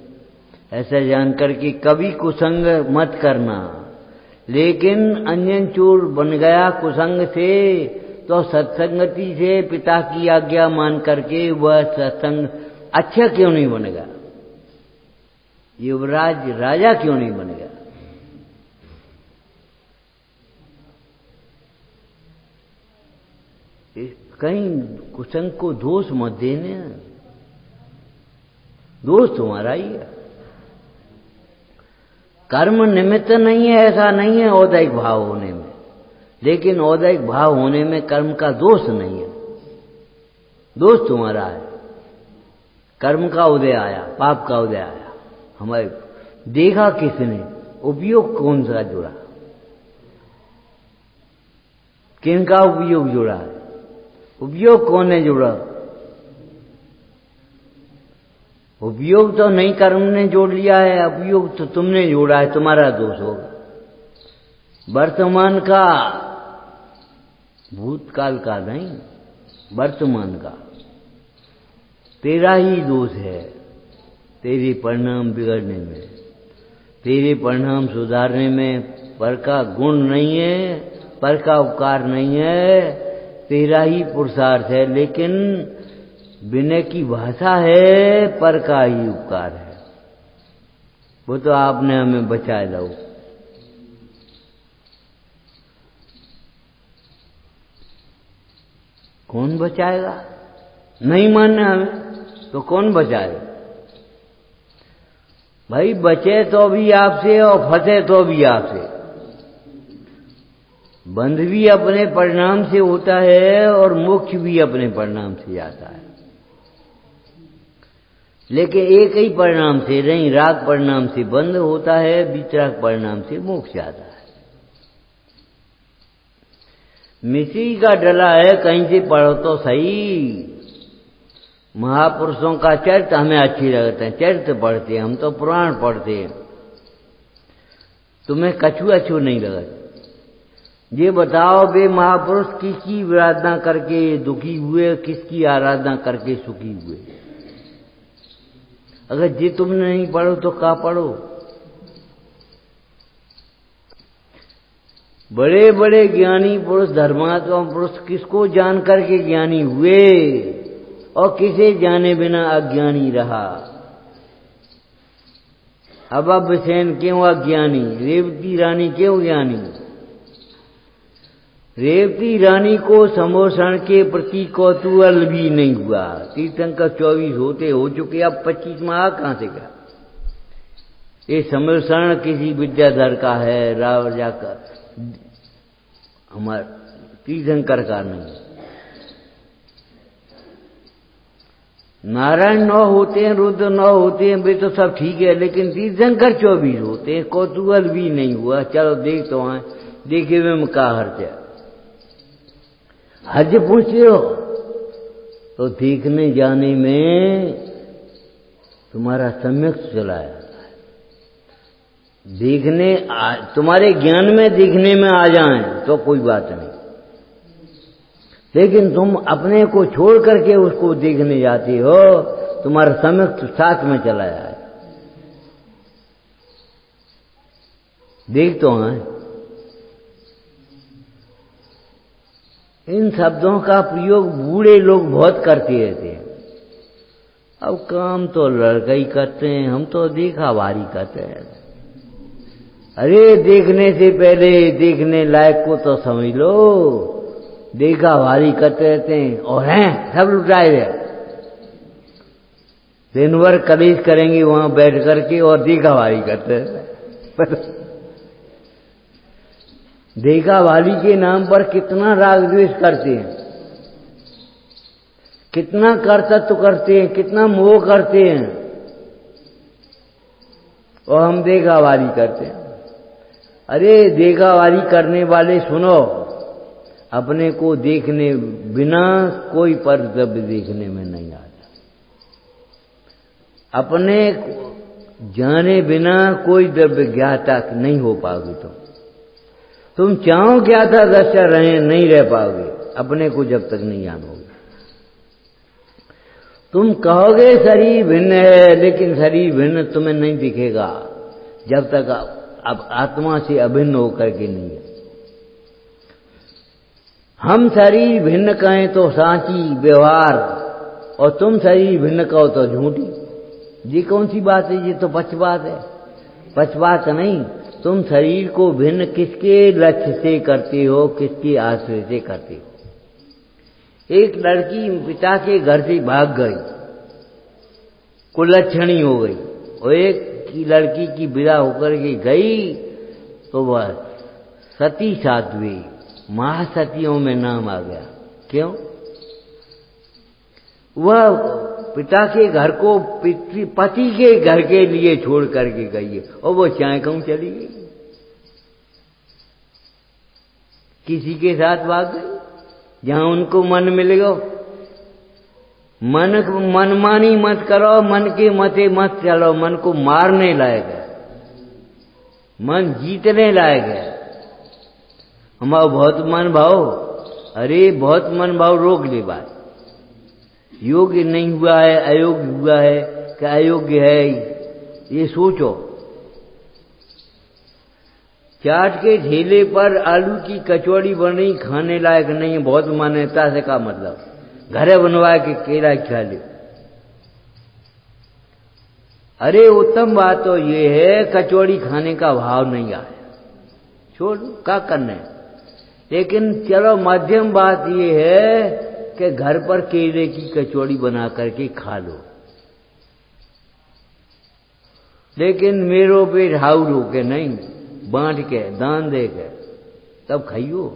ऐसा जानकर कि कभी कुसंग मत करना, लेकिन अंजन चोर बन गया कुसंग से तो सत्संगति से पिता की आज्ञा मान करके वह सत्संग अच्छा क्यों नहीं बनेगा? युवराज राजा क्यों नहीं बनेगा? कहीं कुसंग को दोष मत देने, दोष तुम्हारा ही है। कर्म निमित्त नहीं है, ऐसा नहीं है औदैहिक भाव होने में, लेकिन औदैहिक भाव होने में कर्म का दोष नहीं है, दोष तुम्हारा है। कर्म का उदय आया, पाप का उदय आया, हमारे देखा किसने, उपयोग कौन सा जुड़ा, किनका उपयोग जुड़ा है? उपयोग कौन ने जुड़ा? उपयोग तो नहीं कर्म ने जोड़ लिया है, उपयोग तो तुमने जोड़ा है, तुम्हारा दोष होगा। वर्तमान का, भूतकाल का नहीं, वर्तमान का तेरा ही दोष है। तेरे परिणाम बिगड़ने में, तेरे परिणाम सुधारने में पर का गुण नहीं है, पर का उपकार नहीं है, तेरा ही पुरुषार्थ है। लेकिन विनय की भाषा है, पर का ही उपकार है। वो तो आपने हमें बचा दो। कौन बचाएगा? नहीं मानना हमें तो कौन बचाएगा? भाई बचे तो भी आपसे और फंसे तो भी आपसे। बंध भी अपने परिणाम से होता है और मोक्ष भी अपने परिणाम से जाता है, लेकिन एक ही परिणाम से नहीं, राग परिणाम से बंध होता है, वितराग परिणाम से मोक्ष आता है। मिट्टी का डला है, कहीं से पढ़ो तो सही। महापुरुषों का चरित्र हमें अच्छी लगता है, चरित्र पढ़ते हैं हम, तो पुराण पढ़ते हैं। तुम्हें कछु अच्छू नहीं लगता? ये बताओ वे महापुरुष किसकी आराधना करके दुखी हुए, किसकी आराधना करके सुखी हुए? अगर ये तुमने नहीं पढ़ो तो क्या पढ़ो? बड़े बड़े ज्ञानी पुरुष, धर्मात्मा पुरुष किसको जान करके ज्ञानी हुए और किसे जाने बिना अज्ञानी रहा? अबब सेन क्यों अज्ञानी, रेवती रानी क्यों ज्ञानी? रेवती रानी को समोषण के प्रति कौतूहल भी नहीं हुआ। तीर्थंकर 24 होते हो चुके, अब 25 में आ कहां से गया? ये समोषण किसी विद्याधर का है, राजा का, हमारा तीर्थंकर का नहीं। नारायण 9 होते हैं, रुद्र 9 होते हैं, वे तो सब ठीक है, लेकिन तीर्थंकर 24 होते हैं, कौतूहल भी नहीं हुआ। चलो देख तो आए, देखे हुए में का हर्ज है? हर्ज पूछते हो तो देखने जाने में तुम्हारा सम्यक चला जाता है। देखने तुम्हारे ज्ञान में देखने में आ जाएं तो कोई बात नहीं, लेकिन तुम अपने को छोड़ करके उसको देखने जाती हो, तुम्हारा सम्यक साथ में चला जाए। देख तो हैं। इन शब्दों का प्रयोग बूढ़े लोग बहुत करते रहते हैं। अब काम तो लड़का ही करते हैं, हम तो देखा भारी करते हैं। अरे देखने से पहले देखने लायक को तो समझ लो। देखा भारी करते रहते हैं और हैं सब लुटाए रहे, दिन भर कलेश करेंगे वहां बैठ करके और देखा भारी करते रहते। देखा भाली के नाम पर कितना राग द्वेष करते हैं, कितना कर्तृत्व करते हैं, कितना मोह करते हैं, और हम देखा भाली करते हैं। अरे देखा भाली करने वाले सुनो, अपने को देखने बिना कोई पर द्रव्य देखने में नहीं आता। अपने जाने बिना कोई द्रव्य ज्ञाता नहीं हो पाओगे। तुम चाहो ज्ञाता दृष्टा रहे नहीं रह पाओगे अपने को जब तक नहीं जानोगे। तुम कहोगे शरीर भिन्न है, लेकिन शरीर भिन्न तुम्हें नहीं दिखेगा जब तक अब आत्मा से अभिन्न होकर के नहीं है। हम शरीर भिन्न कहें तो सांची व्यवहार, और तुम शरीर भिन्न कहो तो झूठी। ये कौन सी बात है? ये तो पक्षपात है। पक्षपात नहीं, तुम शरीर को भिन्न किसके लक्ष्य से करते हो, किसके आश्रय से करते हो। एक लड़की पिता के घर से भाग गई, कुलक्षणी हो गई, और एक की लड़की की विदा होकर के गई तो वह सती साध्वी महासतियों में नाम आ गया। क्यों? वह पिता के घर को पति के घर के लिए छोड़ करके गई है, और वो चाहे कहूं चली गई, किसी के साथ भाग गई जहां उनको मन मिलेगा। मनमानी मत करो, मन के मते मत चलो। मन को मारने लायक है, मन जीतने लायक है। हमारा बहुत मन भाव, अरे बहुत मन भाव रोक ले बात। योग्य नहीं हुआ है, अयोग्य हुआ है कि अयोग्य है, ये सोचो। चाट के ठेले पर आलू की कचौड़ी बनी, खाने लायक नहीं है, बहुत मान्यता से का मतलब घरे बनवा के केला खा ले। अरे उत्तम बात तो ये है कचौड़ी खाने का भाव नहीं आया, छोड़ क्या करना है। लेकिन चलो मध्यम बात ये है कि घर पर केले की कचौड़ी बना करके खा लो, लेकिन मेरो पेट हाउ रोके नहीं, बांट के दान दे के तब खाइयो।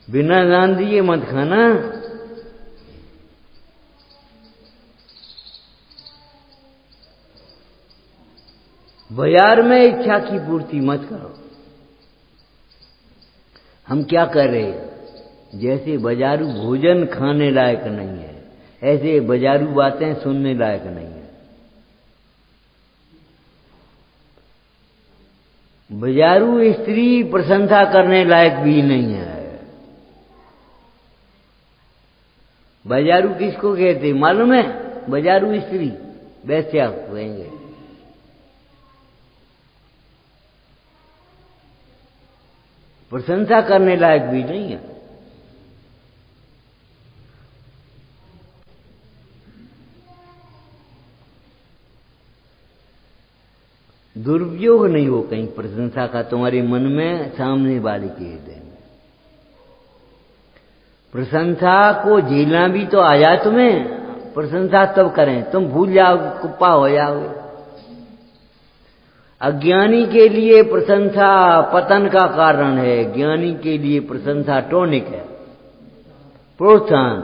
बिना दान दिए मत खाना। बाजार में इच्छा की पूर्ति मत करो। हम क्या कर रहे हैं? जैसे बाजारू भोजन खाने लायक नहीं है, ऐसे बाजारू बातें सुनने लायक नहीं है। बाजारू स्त्री प्रशंसा करने लायक भी नहीं है। बाजारू किसको कहते मालूम है? बाजारू स्त्री वैश्या कहेंगे। प्रशंसा करने लायक भी नहीं है। दुरुपयोग नहीं हो कहीं प्रशंसा का तुम्हारे मन में, सामने वाले के हृदय में। प्रशंसा को झेलना भी तो आ जाए तुम्हें। प्रशंसा तब करें, तुम भूल जाओ, कुप्पा हो जाओगे। अज्ञानी के लिए प्रशंसा पतन का कारण है, ज्ञानी के लिए प्रशंसा टॉनिक है, प्रोत्साहन।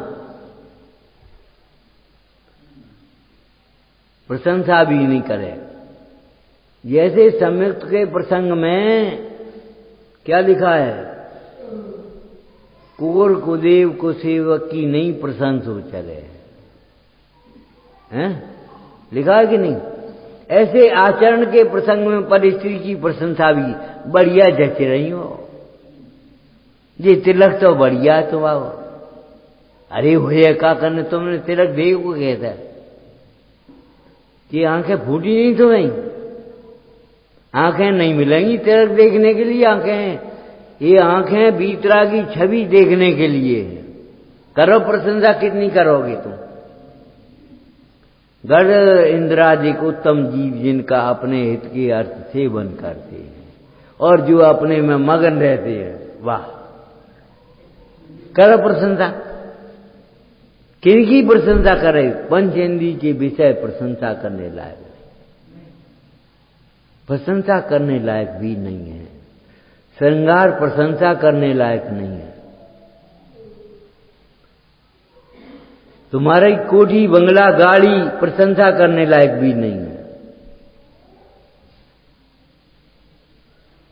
प्रशंसा भी नहीं करे। जैसे संयुक्त के प्रसंग में क्या लिखा है, कुंवर कुदेव को सेवक की नहीं प्रशंसो चले, हैं? लिखा है कि नहीं? ऐसे आचरण के प्रसंग में परिस्थिति की प्रशंसा भी बढ़िया जच रही हो। ये तिलक तो बढ़िया तो आओ, अरे हुए क्या करने, तुमने तिलक देखो कहता कि आंखें फूटी नहीं तुम्हें, आंखें नहीं मिलेंगी तिलक देखने के लिए। ये आंखें भीतरा की छवि देखने के लिए। करो प्रशंसा, कितनी करोगे तुम? गण इंद्रादिक उत्तम जीव जिनका अपने हित के अर्थ सेवन करते हैं और जो अपने में मगन रहते हैं, वाह। करो प्रशंसा। किनकी प्रशंसा करे? पंचेंद्रिय के विषय प्रशंसा करने लायक, प्रशंसा करने लायक भी नहीं है। श्रृंगार प्रशंसा करने लायक नहीं है। तुम्हारी कोठी बंगला गाड़ी प्रशंसा करने लायक भी नहीं है।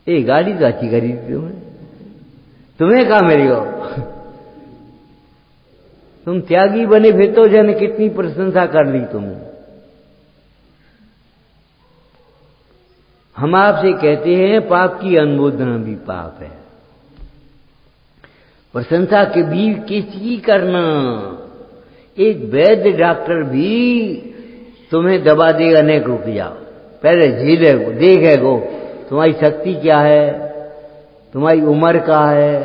ये गाड़ी तो अच्छी खरीदी तुम्हें कहा मेरी हो? तुम त्यागी बने फिर तो जन कितनी प्रशंसा कर ली तुमने। हम आपसे कहते हैं पाप की अनुमोदना भी पाप है। प्रशंसा के भी किसकी करना? एक वैद्य डॉक्टर भी तुम्हें दबा देगा, नहीं रुक जाओ, पहले झेलेगो, देखेगो तुम्हारी शक्ति क्या है, तुम्हारी उम्र क्या है,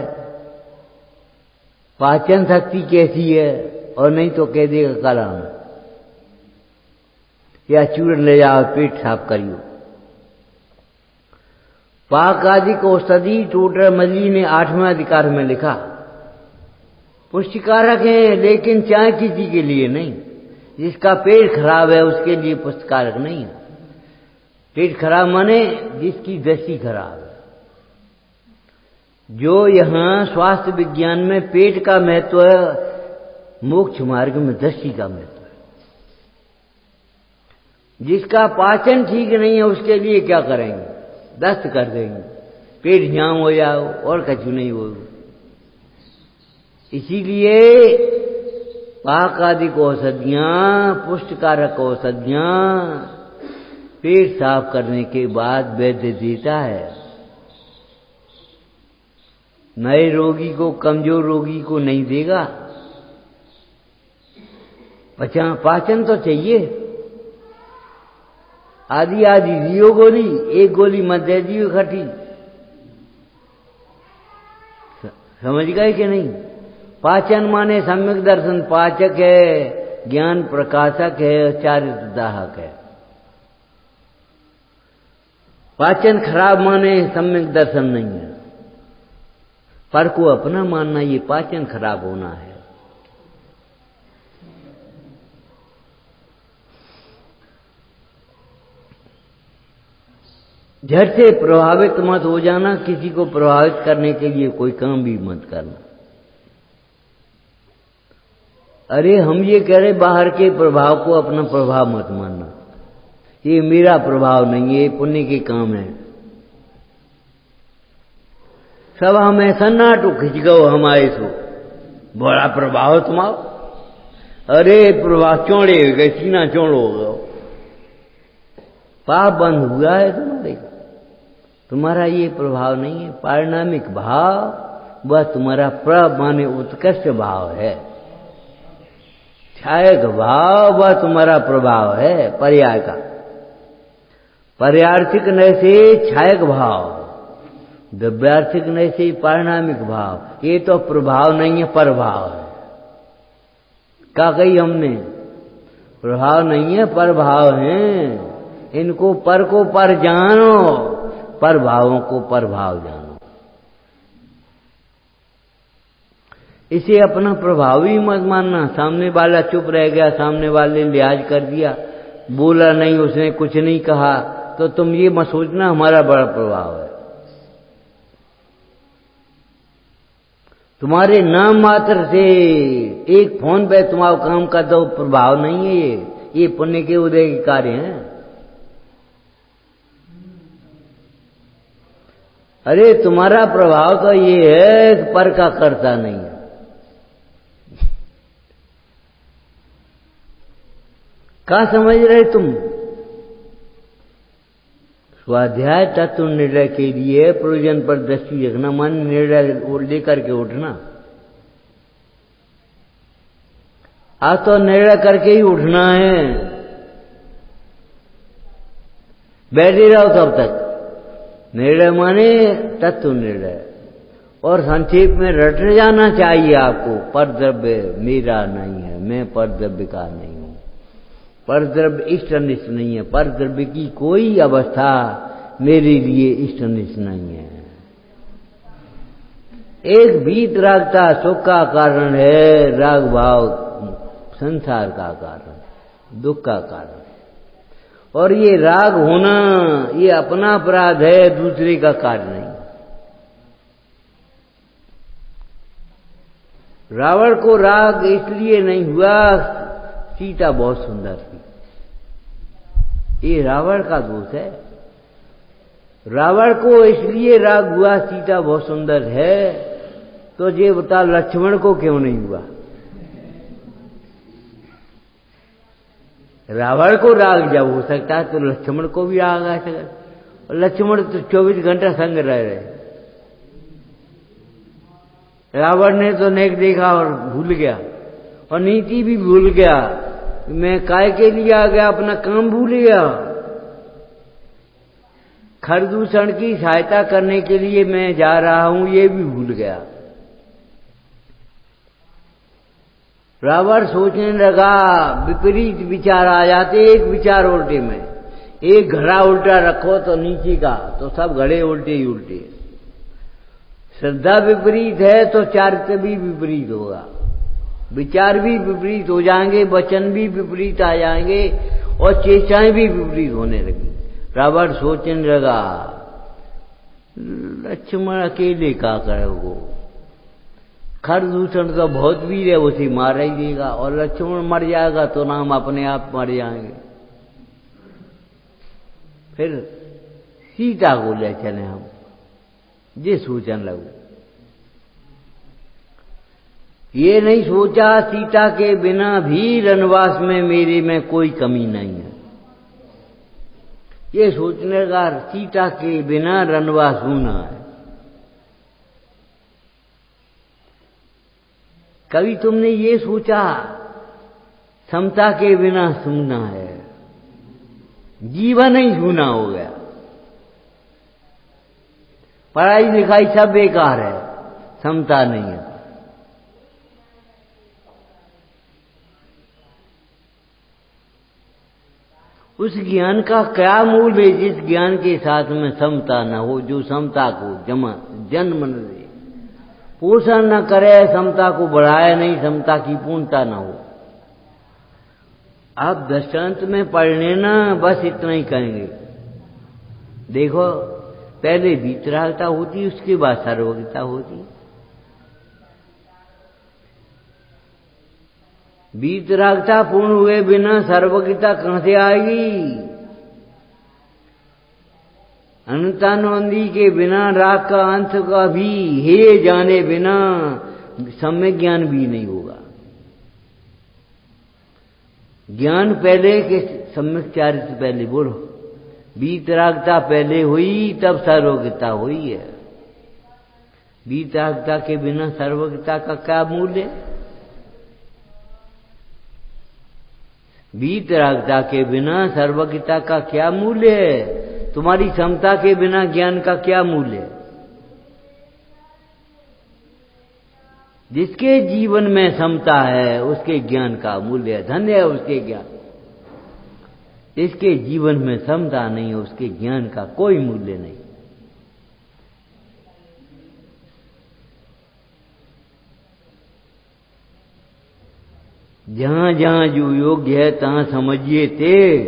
पाचन शक्ति कैसी है, और नहीं तो कह देगा कल आना, या चूर्ण ले जाओ, पेट साफ करियो। पाक आदि को औषधि टोटर मजली ने 8वें अधिकार में लिखा, पुष्टिकारक है, लेकिन चाय किसी के लिए नहीं। जिसका पेट खराब है उसके लिए पुष्टिकारक नहीं है। पेट खराब माने जिसकी दृष्टि खराब है। जो यहां स्वास्थ्य विज्ञान में पेट का महत्व है, मोक्ष मार्ग में दृष्टि का महत्व है। जिसका पाचन ठीक नहीं है उसके लिए क्या करेंगे? दस्त कर देंगे, पेट जाम हो जाओ, और कछु नहीं हो। इसीलिए पाक आदि को औषधियां, पुष्टकारक औषधियां पेट साफ करने के बाद वैद्य देता है। नए रोगी को, कमजोर रोगी को नहीं देगा। पाचन तो चाहिए। आधी आधी दियो गोली, एक गोली मत दे दियो खटी। समझ गए कि नहीं? पाचन माने सम्यक दर्शन, पाचक है, ज्ञान प्रकाशक है, चारित्र दाहक है। पाचन खराब माने सम्यक दर्शन नहीं है। पर को अपना मानना ये पाचन खराब होना है। झट से प्रभावित मत हो जाना, किसी को प्रभावित करने के लिए कोई काम भी मत करना। अरे हम ये कह रहे बाहर के प्रभाव को अपना प्रभाव मत मानना, ये मेरा प्रभाव नहीं है, ये पुण्य के काम है। सब हमें सन्नाटो खिंच गो हमारे सो, बड़ा प्रभाव तुम्हारा। अरे प्रभाव चौड़े हो गए, सीना चौड़ो हो गए, पाप बंद हुआ है तुम्हारे। तुम्हारा ये प्रभाव नहीं है। पारिणामिक भाव वह तुम्हारा माने उत्कृष्ट भाव है। छायक भाव वह तुम्हारा प्रभाव है, पर्याय का। पर्यार्थिक नय से छायक भाव, द्रव्यार्थिक नय से पारिणामिक भाव। ये तो प्रभाव नहीं है, परभाव है। क्या कही हमने? प्रभाव नहीं है, परभाव है। इनको पर को पर जानो, पर भावों को पर भाव जानो। इसे अपना प्रभावी मत मानना। सामने वाला चुप रह गया, सामने वाले ने लिहाज कर दिया, बोला नहीं, उसने कुछ नहीं कहा, तो तुम ये मत सोचना हमारा बड़ा प्रभाव है। तुम्हारे नाम मात्र से एक फोन पे तुम्हारा काम का तो प्रभाव नहीं है। ये पुण्य के उदय के कार्य हैं। अरे तुम्हारा प्रभाव तो ये है कि पर का करता नहीं है। क्या समझ रहे तुम? स्वाध्याय तत्व निर्णय के लिए प्रयोजन पर दृष्टि रखना, मन निर्णय लेकर के उठना। आज तो निर्णय करके ही उठना है। बैठे रहो तब तक। निर्णय माने तत्व निर्णय, और संक्षेप में रट जाना चाहिए आपको। पर द्रव्य मेरा नहीं है, मैं पर द्रव्य का नहीं हूं। पर द्रव्य इष्ट अनिष्ट नहीं है। पर द्रव्य की कोई अवस्था मेरे लिए इष्ट अनिष्ट नहीं है। एक भीत रागता सुख का कारण है, राग भाव संसार का कारण, दुख का कारण। और ये राग होना ये अपना अपराध है, दूसरे का कार्य नहीं। रावण को राग इसलिए नहीं हुआ, सीता बहुत सुंदर थी। ये रावण का दोष है। रावण को इसलिए राग हुआ सीता बहुत सुंदर है, तो ये बता लक्ष्मण को क्यों नहीं हुआ? रावण को राग जब हो सकता है तो लक्ष्मण को भी राग आ सकता। और लक्ष्मण तो 24 घंटा संग रह रहे। रावण ने तो नेक देखा और भूल गया, और नीति भी भूल गया। मैं काय के लिए आ गया, अपना काम भूल गया। खरदूषण की सहायता करने के लिए मैं जा रहा हूं, ये भी भूल गया। रावण सोचने लगा, विपरीत विचार आ जाते एक विचार उल्टे में। एक घड़ा उल्टा रखो तो नीचे का, तो सब घड़े उल्टे ही उल्टे। श्रद्धा विपरीत है तो चारित्र भी विपरीत होगा, विचार भी विपरीत हो जाएंगे, वचन भी विपरीत आ जाएंगे, और चेष्टाएं भी विपरीत होने लगी। रावण सोचने लगा, लक्ष्मण अकेले का करोगे? खरदूषण तो बहुत वीर है, उसे मार ही देगा, और लक्ष्मण मर जाएगा तो नाम अपने आप मर जाएंगे। फिर सीता को ले चले हम, ये सोचने लगो। ये नहीं सोचा सीता के बिना भी रनवास में मेरे में कोई कमी नहीं है। ये सोचने लगा सीता के बिना रनवास होना है। कभी तुमने ये सोचा समता के बिना सुनना है? जीवन ही सुना हो गया। पढ़ाई लिखाई सब बेकार है, समता नहीं है। उस ज्ञान का क्या मूल्य है जिस ज्ञान के साथ में समता न हो, जो समता को जन्म न दे, पोषण न करे, समता को बढ़ाए नहीं, समता की पूर्णता न हो। आप दृष्टांत में पढ़ने ना बस इतना ही कहेंगे। देखो, पहले वीतरागता होती, उसके बाद सर्वज्ञता होती। वीतरागता पूर्ण हुए बिना सर्वज्ञता कहां से आएगी? अनंतानंदी के बिना, राग का अंश का भी हे जाने बिना सम्यक ज्ञान भी नहीं होगा। ज्ञान पहले के सम्यक चारित्र से पहले बोलो, वीतरागता पहले हुई तब सर्वज्ञता हुई है। वीतरागता के बिना सर्वज्ञता का क्या मूल्य है? वीतरागता के बिना सर्वज्ञता का क्या मूल्य है? तुम्हारी क्षमता के बिना ज्ञान का क्या मूल्य है? जिसके जीवन में क्षमता है उसके ज्ञान का मूल्य है। धन्य है उसके ज्ञान। इसके जीवन में समता नहीं है, उसके ज्ञान का कोई मूल्य नहीं। जहां जहां जो योग्य है तहां समझिए ते,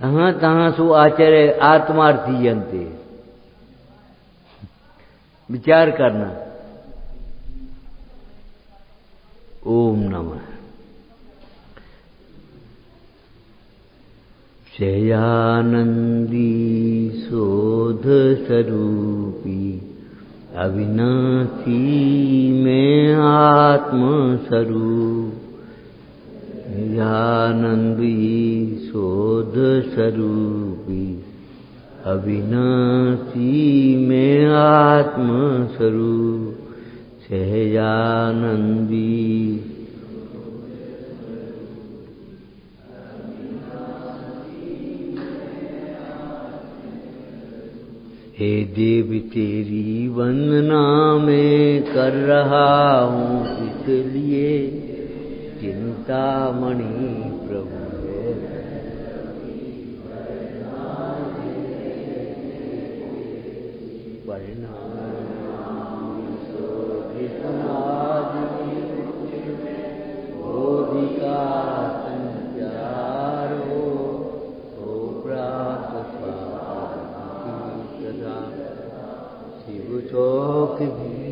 तहां तहां सो आचार्य आत्मार्थी जनते। विचार करना। ओम नमः। सहजानंदी शोध स्वरूपी अविनाशी में आत्म स्वरूप। सहजानंदी शोध स्वरूपी अविनाशी में आत्म स्वरूप। सहजानंदी हे देवी तेरी वंदना मैं कर रहा हूँ, इसलिए चिंतामणि प्रभु है। बोधि का संचार हो, प्राप्त शिव चौक भी